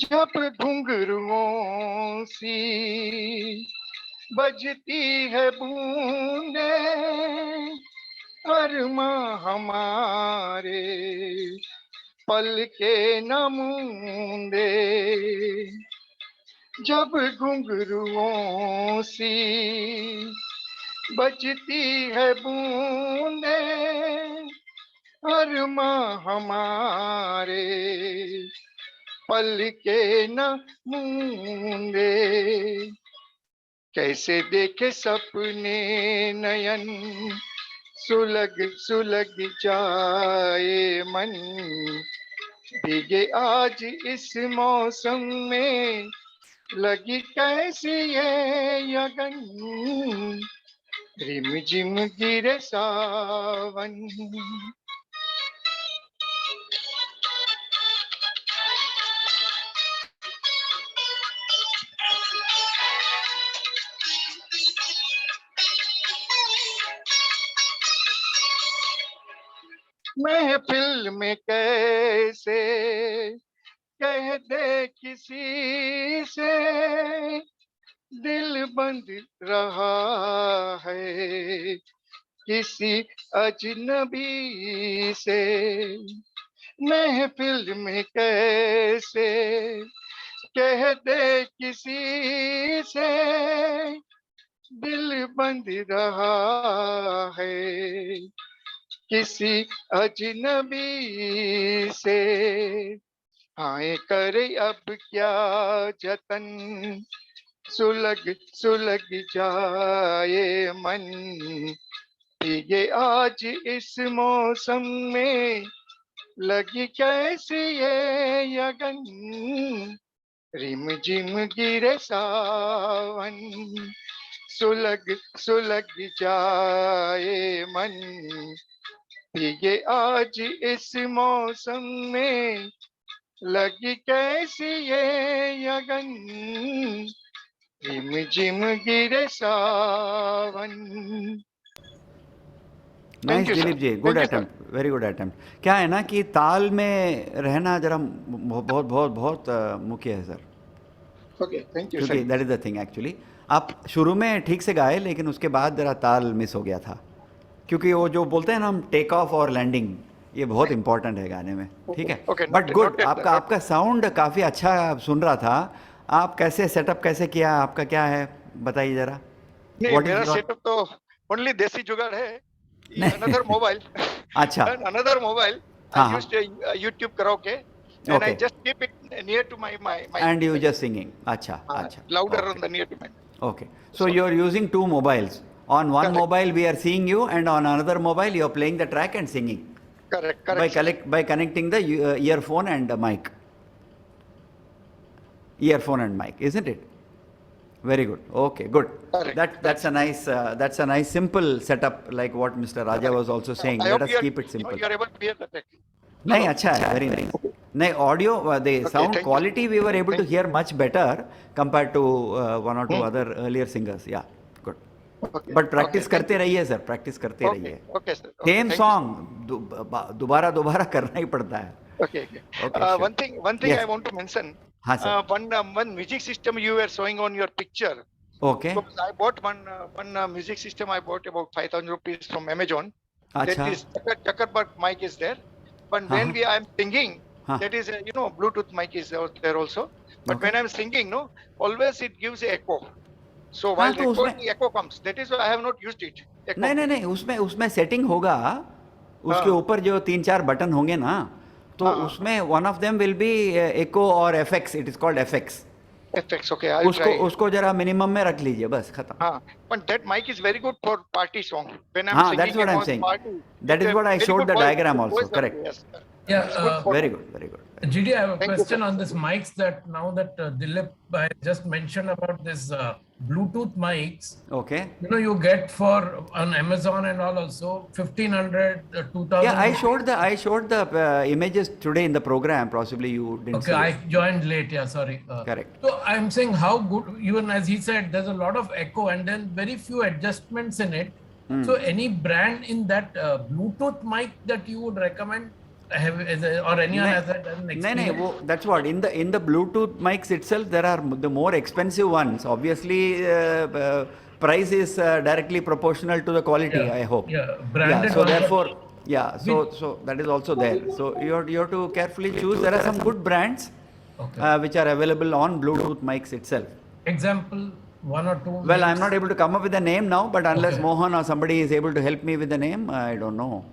O: जब घुंघरुओं सी बजती है बूंदे, अरमां हमारे पल के न मूंदे, जब घुंघरुओं सी बजती है बूंदे, अरमां हमारे पल के न मूंदे, कैसे देखे सपने नयन, सुलग सुलग जाए मन, भीगे आज इस मौसम में, लगी कैसी ये लगन, रिम झिम गिरे सावन। महफिल में कैसे कह दे किसी से, दिल बंद रहा है किसी अजनबी से, महफिल में कैसे कह दे किसी से, दिल बंद रहा है किसी अजनबी से, हाय करे अब क्या जतन, सुलग सुलग जाए मन, भीगे आज इस मौसम में, लगी कैसी ये लगन, रिम झिम गिरे सावन, सुलग सुलग जाए मन, भीगे आज इस मौसम में, लगी कैसी ये लगन, रिम झिम गिरे सावन।
A: Nice Dilip ji, good attempt, very good attempt. क्या है ना कि ताल में रहना जरा बहुत बहुत बहुत मुख्य है सर।
O: ओके, थैंक यू
A: क्योंकि that is the thing actually. आप शुरू में ठीक से गाए लेकिन उसके बाद जरा ताल मिस हो गया था, क्योंकि वो जो बोलते हैं ना हम टेक ऑफ और लैंडिंग, ये बहुत इंपॉर्टेंट है गाने में, ठीक है। बट गुड, आपका साउंड काफ़ी अच्छा सुन रहा था। आप कैसे सेटअप कैसे किया, आपका क्या है बताइए जरा।
O: नहीं, मेरा सेटअप तो ओनली देसी जुगाड़ है। Another mobile.
A: अच्छा।
O: Another mobile. I used YouTube Karoke, and I just keep it near to my.
A: And you just singing. अच्छा, अच्छा.
O: Louder on the near to my.
A: Okay. So you are using two mobiles. On one mobile we are seeing you, and on another mobile you are playing the track and singing.
O: Correct.
A: By connecting the earphone and the mic. Earphone and mic, isn't it? Very good. Okay, good. That's a nice simple setup, like what Mr. Raja was also saying. Let us keep it simple.
O: You are able to hear the track.
A: नहीं, अच्छा है, very nice. Audio, the sound
O: thank you.
A: quality we were able to hear much better compared to one or two other earlier singers. Yeah, good.
O: Okay.
A: But practice
O: Okay, thank
A: करते रहिए sir, practice करते
O: Okay,
A: रहिए.
O: okay, sir. Okay,
A: Same
O: thank you,
A: song, दोबारा करना ही पड़ता है.
O: Okay, okay.
A: Okay, sure.
O: One thing
A: Yes.
O: I want to mention.
A: हाँ sir.
O: One music system you were showing on your picture.
A: Okay.
O: Because I bought one music system. I bought about 5,000 rupees from Amazon.
A: Acha.
O: That is Zuckerberg mic is there. But when I am singing, that is Bluetooth mic is there also. But when I'm singing, always it gives echo. So while recording, echo comes. That is why I have not used it. Echo.
A: नहीं उसमें setting होगा. उसके ऊपर जो 3-4 button होंगे ना, तो उसमें one of them will be echo or FX. It is called FX.
O: FX, okay. I'll try.
A: उसको जरा मिनिमम में रख लीजिए, बस खत्म.
O: हाँ, but that mic is very good for party song. When I'm singing,
A: that's what I'm saying.
O: Party,
A: that is what I showed the diagram also. Correct.
K: Yeah.
A: Very good, very good.
K: GD, I have a question on this mics that now that Dilip just mentioned about this Bluetooth mics.
A: Okay.
K: You get for on Amazon and all also 1,500, 2,000.
A: Yeah, I showed the images today in the program. Possibly you didn't see
K: I
A: it.
K: joined late. Yeah, sorry.
A: Correct.
K: So I'm saying how good, even as he said, there's a lot of echo and then very few adjustments in it. So any brand in that Bluetooth mic that you would recommend? Or anyone has that an experience?
A: That's what in the Bluetooth mics itself there are the more expensive ones. Obviously, price is directly proportional to the quality. I hope.
K: Yeah, branded.
A: So therefore, so that is also there. So you have to carefully choose. There are some good brands which are available on Bluetooth mics itself.
K: Example, one or two.
A: Well, I'm not able to come up with a name now, but unless Mohan or somebody is able to help me with the name, I don't know.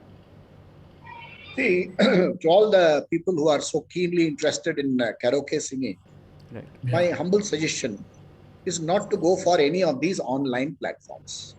H: See, to all the people who are so keenly interested in karaoke singing, my humble suggestion is not to go for any of these online platforms.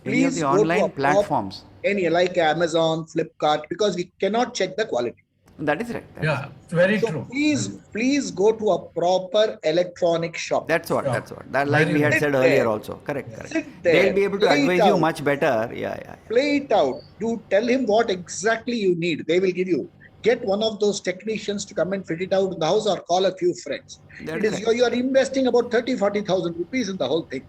A: Any of the online platforms?
H: Any like Amazon, Flipkart, because we cannot check the quality.
A: That is right.
K: Yeah, very true.
H: Please go to a proper electronic shop.
A: That's what. That like we had said earlier also. Correct. They'll be able to advise you much better. Yeah.
H: Play it out. You tell him what exactly you need. They will give you. Get one of those technicians to come and fit it out in the house or call a few friends. You are investing about 30,000-40,000 rupees in the whole thing.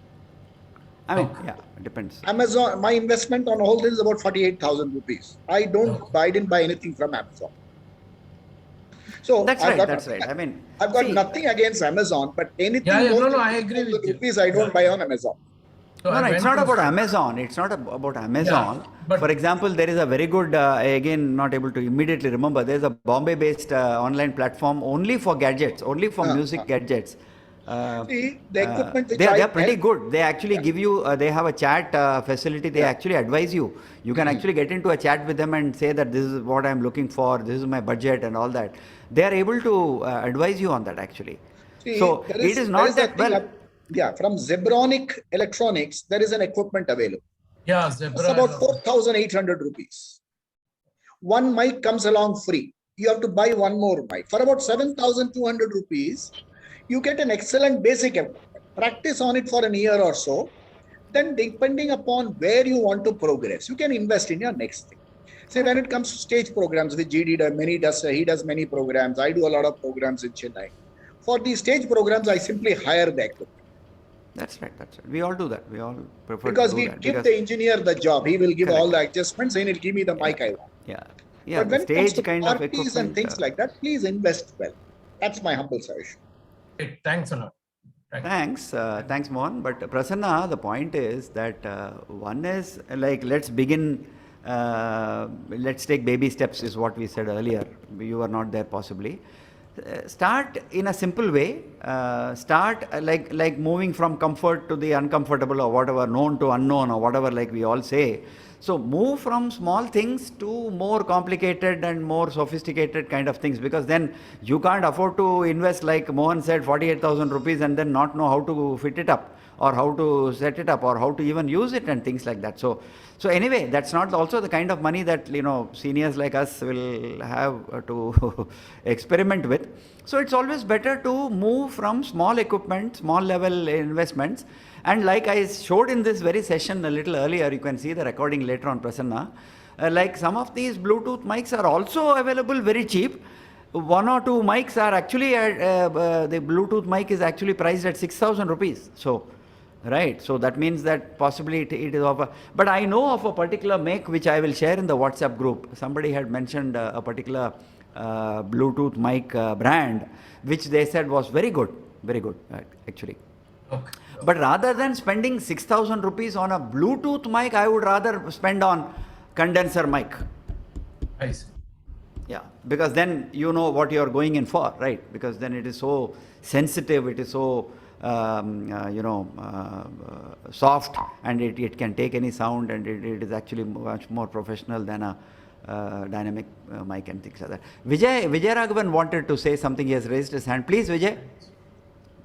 A: I mean, it depends.
H: Amazon, my investment on the whole thing is about 48,000 rupees. I didn't buy anything from Amazon. So
A: that's right. I mean,
H: I've got nothing against Amazon, but anything
K: I agree with
H: rupees I don't buy on Amazon.
A: So it's not about Amazon. It's not about Amazon. Yeah, but for example, there is a very good, again, not able to immediately remember, there's a Bombay-based online platform only for gadgets, only for music gadgets.
H: See, the equipment which
A: they are pretty good. They actually give you, they have a chat facility. They actually advise you. You can actually get into a chat with them and say that this is what I'm looking for, this is my budget and all that. They are able to advise you on that actually.
H: See,
A: so it is not that
H: from Zebronic Electronics, there is an equipment available.
K: Yeah,
H: it's about 4,800 rupees. One mic comes along free. You have to buy one more mic. For about 7,200 rupees, you get an excellent basic equipment. Practice on it for a year or so. Then depending upon where you want to progress, you can invest in your next thing. Say when it comes to stage programs, which GD he does many programs. I do a lot of programs in Chennai. For these stage programs, I simply hire the equipment.
A: That's right. We all do that. We all prefer
H: because
A: to do
H: we
A: that.
H: give the engineer the job. He will give all the adjustments and he'll give me the mic I want.
A: Yeah.
H: But when it comes to
A: kind
H: parties
A: of equipment
H: and things like that, please invest well. That's my humble suggestion.
K: Thanks a lot.
A: Thanks, Mohan. But Prasanna, the point is that one is like, let's begin, let's take baby steps is what we said earlier. You were not there possibly. Start in a simple way. Start like moving from comfort to the uncomfortable or whatever, known to unknown or whatever, like we all say. So move from small things to more complicated and more sophisticated kind of things, because then you can't afford to invest, like Mohan said, 48,000 rupees and then not know how to fit it up or how to set it up or how to even use it and things like that. So anyway, that's not also the kind of money that, seniors like us will have to experiment with. So it's always better to move from small equipment, small level investments. And like I showed in this very session a little earlier, you can see the recording later on, Prasanna, like some of these Bluetooth mics are also available very cheap. one or two mics are actually the Bluetooth mic is actually priced at 6,000 rupees. So, right. So that means that possibly it is of a, but I know of a particular make which I will share in the WhatsApp group. Somebody had mentioned a particular Bluetooth mic brand, which they said was very good actually.
K: Okay.
A: But rather than spending 6,000 rupees on a Bluetooth mic, I would rather spend on condenser mic.
K: I see.
A: Yeah, because then you know what you are going in for, right? Because then it is so sensitive, it is so soft, and it can take any sound, and it is actually much more professional than a dynamic mic and things like that. Vijay Raghavan wanted to say something. He has raised his hand. Please, Vijay.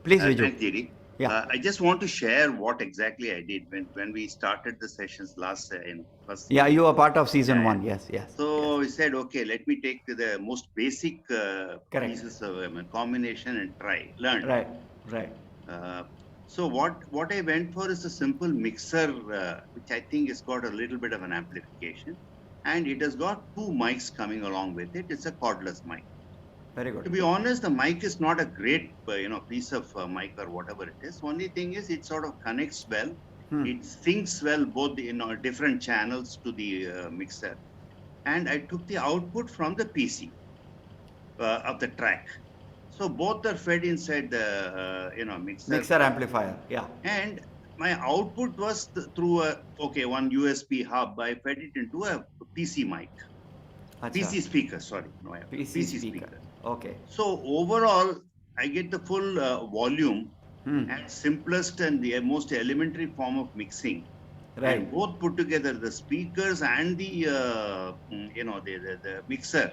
A: Please, Vijay.
N: Thanks, JD.
A: Yeah.
N: I just want to share what exactly I did when we started the sessions last first.
A: Yeah, you are part of season 1. Yes.
N: So we said, okay, let me take the most basic pieces of combination and learn.
A: Right.
N: So what I went for is a simple mixer, which I think has got a little bit of an amplification, and it has got 2 mics coming along with it. It's a cordless mic.
A: Very good.
N: To be honest, the mic is not a great, piece of mic or whatever it is. Only thing is, it sort of connects well. It syncs well both different channels to the mixer. And I took the output from the PC of the track. So both are fed inside the
A: mixer amplifier. Yeah.
N: And my output was through one USB hub. I fed it into a PC mic. PC speaker, sorry. No, PC speaker.
A: Okay.
N: So overall, I get the full volume and simplest and the most elementary form of mixing.
A: Right.
N: And both put together, the speakers and the the mixer.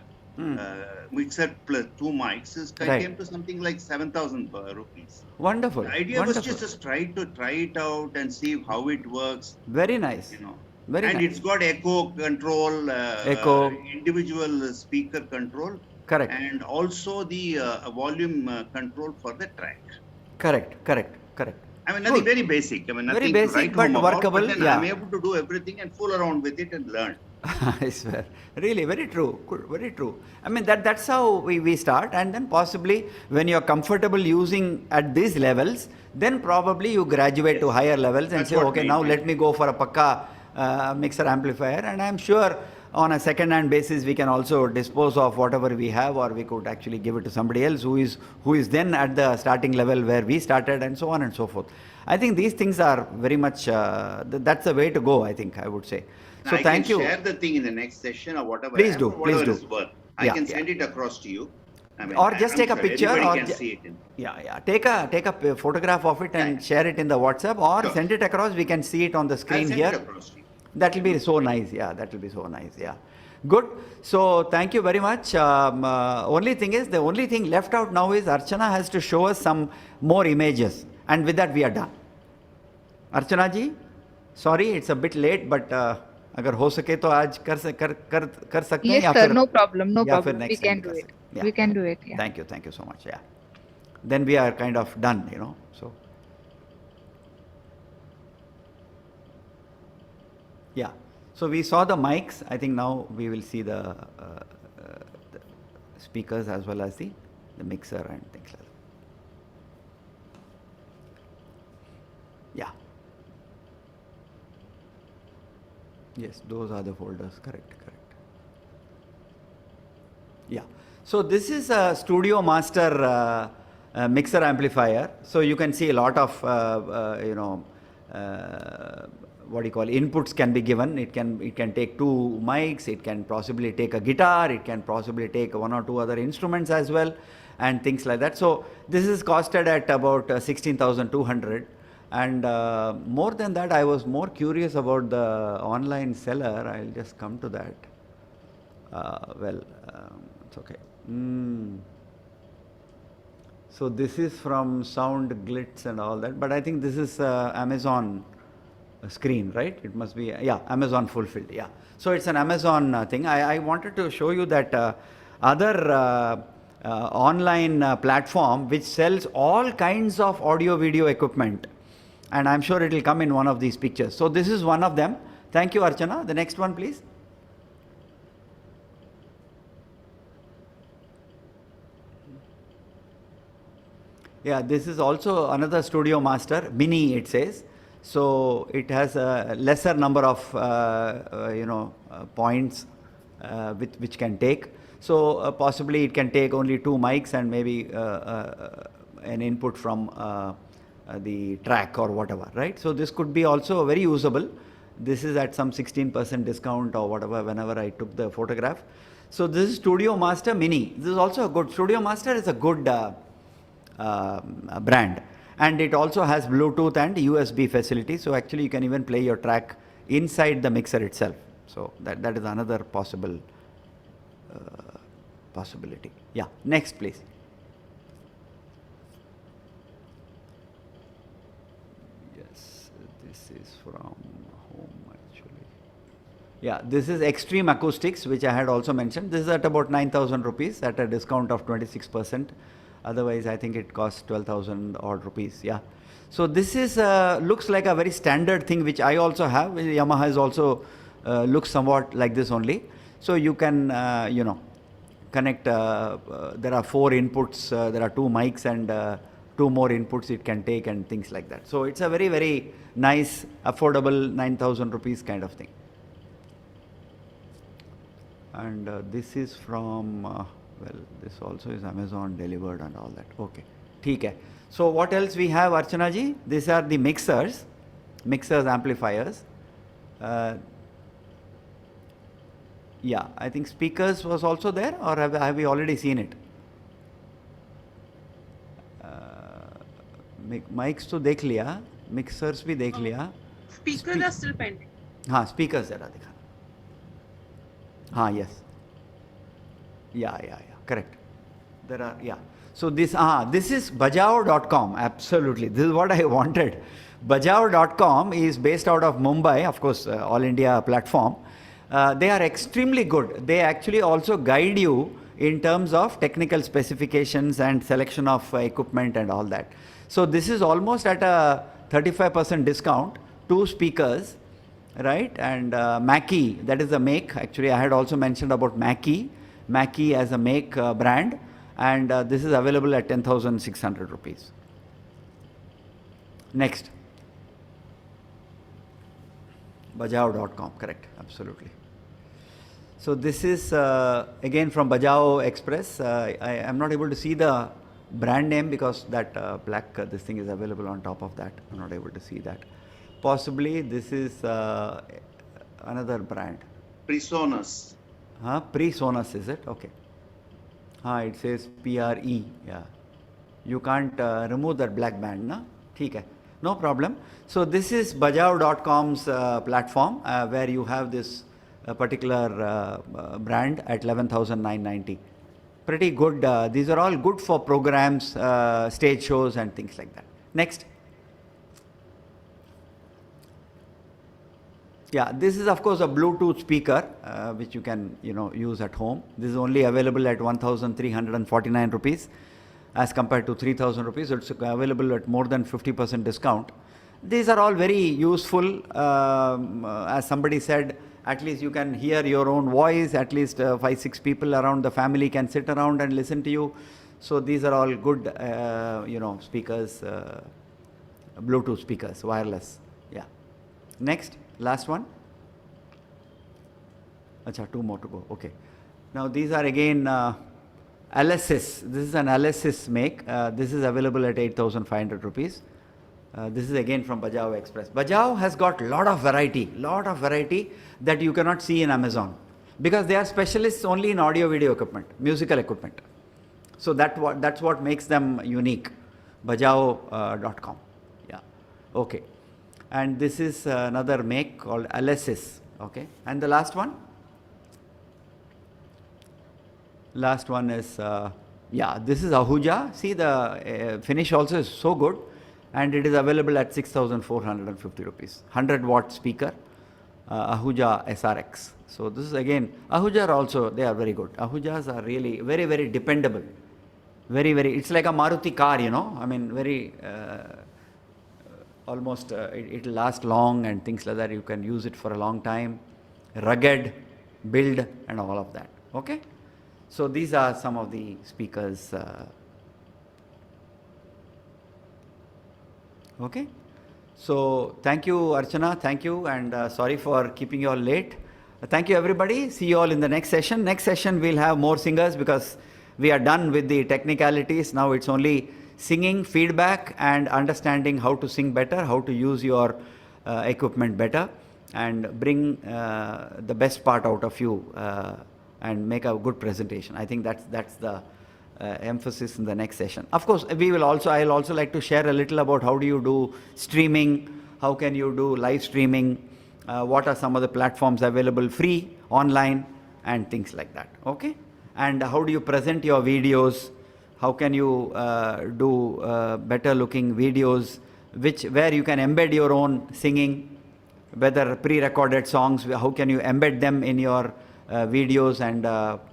N: Mixer plus 2 mics came to something like 7,000 rupees.
A: Wonderful.
N: The idea was just try it out and see how it works.
A: Very nice. Very
N: and
A: nice.
N: It's got echo control, individual speaker control.
A: Correct.
N: And also the volume control for the track.
A: Correct.
N: I mean, nothing very basic. I mean, nothing
A: very basic,
N: to write
A: but
N: home
A: workable.
N: About, but then
A: Yeah.
N: I'm able to do everything and fool around with it and learn.
A: I swear. Really, very true. Very true. I mean, that's how we start, and then possibly when you're comfortable using at these levels, then probably you graduate to higher levels and
N: That's
A: say,
N: what
A: okay,
N: we
A: now
N: did.
A: let me go for a pakka mixer amplifier, and I'm sure on a second-hand basis we can also dispose of whatever we have, or we could actually give it to somebody else who is then at the starting level where we started, and so on and so forth. I think these things are very much that's the way to go, I think, I would say. So
N: I
A: thank
N: can
A: you.
N: share the thing in the next session or whatever.
A: Please
N: I have
A: do,
N: or whatever
A: please
N: is
A: do.
N: worth.
A: Yeah,
N: I can
A: yeah.
N: send it across to you. I mean,
A: Or just
N: I'm
A: take a
N: sure
A: picture,
N: everybody
A: or
N: can see it in.
A: take a photograph of it and share it in the WhatsApp, or
N: Sure.
A: send it across. We can see it on the
N: I'll
A: screen
N: send
A: here.
N: it across to you.
A: That will be so nice. Yeah, that will be so nice. Yeah, good. So thank you very much. The only thing left out now is Archana has to show us some more images, and with that we are done. Archana ji, sorry it's a bit late, but अगर हो सके तो आज कर सकते हैं
D: Yes,
A: या
D: sir.
A: फिर
D: No problem. No
A: या फिर
D: problem. We
A: next
D: can
A: time
D: do
A: कर
D: it.
A: सकते हैं.
D: We can do it. Yeah.
A: Thank you so much. Yeah, then we are kind of done, so yeah, so we saw the mics. I think now we will see the speakers as well as the mixer and things like that. Yeah, yes, those are the folders. Correct. Yeah, so this is a Studio Master mixer amplifier. So you can see a lot of inputs can be given. It can take 2 mics, it can possibly take a guitar, it can possibly take 1 or 2 other instruments as well, and things like that. So this is costed at about 16,200. And more than that, I was more curious about the online seller. I'll just come to that. It's okay. So this is from Sound Glitz and all that, but I think this is Amazon screen, right? It must be, yeah, Amazon fulfilled, yeah. So it's an Amazon thing. I wanted to show you that other online platform which sells all kinds of audio video equipment, and I'm sure it will come in one of these pictures. So this is one of them. Thank you, Archana. The next one, please. Yeah, this is also another Studio Master Mini, it says. So it has a lesser number of points which can take. So possibly it can take only 2 mics and maybe an input from the track or whatever, right? So this could be also very usable. This is at some 16% discount or whatever whenever I took the photograph. So this is Studio Master Mini. This is also a good, Studio Master is a good brand, and it also has Bluetooth and USB facility. So actually you can even play your track inside the mixer itself. So that is another possible possibility. Yeah, next please. Yes, this is from home actually. Yeah, this is Extreme Acoustics, which I had also mentioned. This is at about 9,000 rupees at a discount of 26%. Otherwise, I think it costs 12,000 odd rupees. Yeah. So this is looks like a very standard thing which I also have. Yamaha is also looks somewhat like this only. So you can connect. There are 4 inputs. There are 2 mics and 2 more inputs it can take and things like that. So it's a very, very nice, affordable 9,000 rupees kind of thing. And this is from, well, this also is Amazon delivered and all that. Okay, theek hai. So what else we have, Archana ji? These are the mixers, amplifiers. Yeah, I think speakers was also there, or have we already seen it? Mics to dekh liya, mixers bhi dekh liya.
F: Speakers are still pending.
A: हाँ, speakers जरा दिखा. हाँ, yes. Yeah, correct. There are, yeah. So this is bajao.com. Absolutely. This is what I wanted. Bajao.com is based out of Mumbai, of course, all India platform. They are extremely good. They actually also guide you in terms of technical specifications and selection of equipment and all that. So this is almost at a 35% discount, 2 speakers, right? And Mackie, that is the make. Actually, I had also mentioned about Mackie as a make brand, and this is available at 10,600 rupees. Next. Bajao.com, correct, absolutely. So this is again from Bajao Express. I am not able to see the brand name because that black this thing is available on top of that. I'm not able to see that. Possibly this is another brand.
N: Presonus.
A: Presonus, is it? Okay. It says PRE. Yeah. You can't remove that black band, na? Theek hai. No problem. So this is Bajao.com's platform where you have this particular brand at 11,990. Pretty good. These are all good for programs, stage shows and things like that. Next. Yeah, this is of course a Bluetooth speaker which you can use at home. This is only available at 1,349 rupees as compared to 3,000 rupees. It's available at more than 50% discount. These are all very useful. As somebody said, at least you can hear your own voice. At least 5-6 people around the family can sit around and listen to you. So these are all good, speakers, Bluetooth speakers, wireless. Yeah. Next. Last one. Acha, 2 more to go. Okay. Now these are again Alesis. This is an Alesis make. This is available at 8,500 rupees. This is again from Bajao Express. Bajao has got lot of variety that you cannot see in Amazon because they are specialists only in audio video equipment, musical equipment. So that's what makes them unique. Bajao.com. Yeah. Okay. And this is another make called Alesis. Okay. And the last one? Last one is, this is Ahuja. See, the finish also is so good. And it is available at 6,450 rupees. 100-watt speaker, Ahuja SRX. So this is again, Ahuja also, they are very good. Ahujas are really very, very dependable. Very, very, it's like a Maruti car, I mean, very, almost it will last long and things like that. You can use it for a long time. Rugged build and all of that. Okay. So these are some of the speakers Okay. So thank you, Archana. Thank you, and sorry for keeping you all late. Thank you, everybody. See you all in the next session. Next session we'll have more singers because we are done with the technicalities. Now it's only singing, feedback, and understanding how to sing better, how to use your equipment better, and bring the best part out of you and make a good presentation. I think that's the emphasis in the next session. Of course, I'll also like to share a little about how do you do streaming, how can you do live streaming, what are some of the platforms available free, online, and things like that. Okay? And how do you present your videos? How can you do better looking videos, where you can embed your own singing, whether pre-recorded songs, how can you embed them in your videos and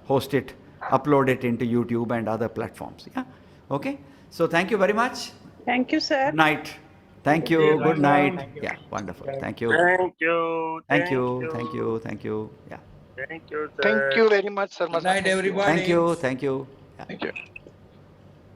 A: host it, upload it into YouTube and other platforms. Yeah. Okay. So thank you very much.
F: Thank you, sir.
A: Good night. Thank you. Good night. Yeah. Wonderful. Thank you.
P: Thank you.
A: Thank you. Thank you. Thank you. Yeah.
P: Thank you, sir.
O: Thank you very much, sir.
L: Good night, everybody.
A: Thank you. Thank you. Yeah.
O: Thank you.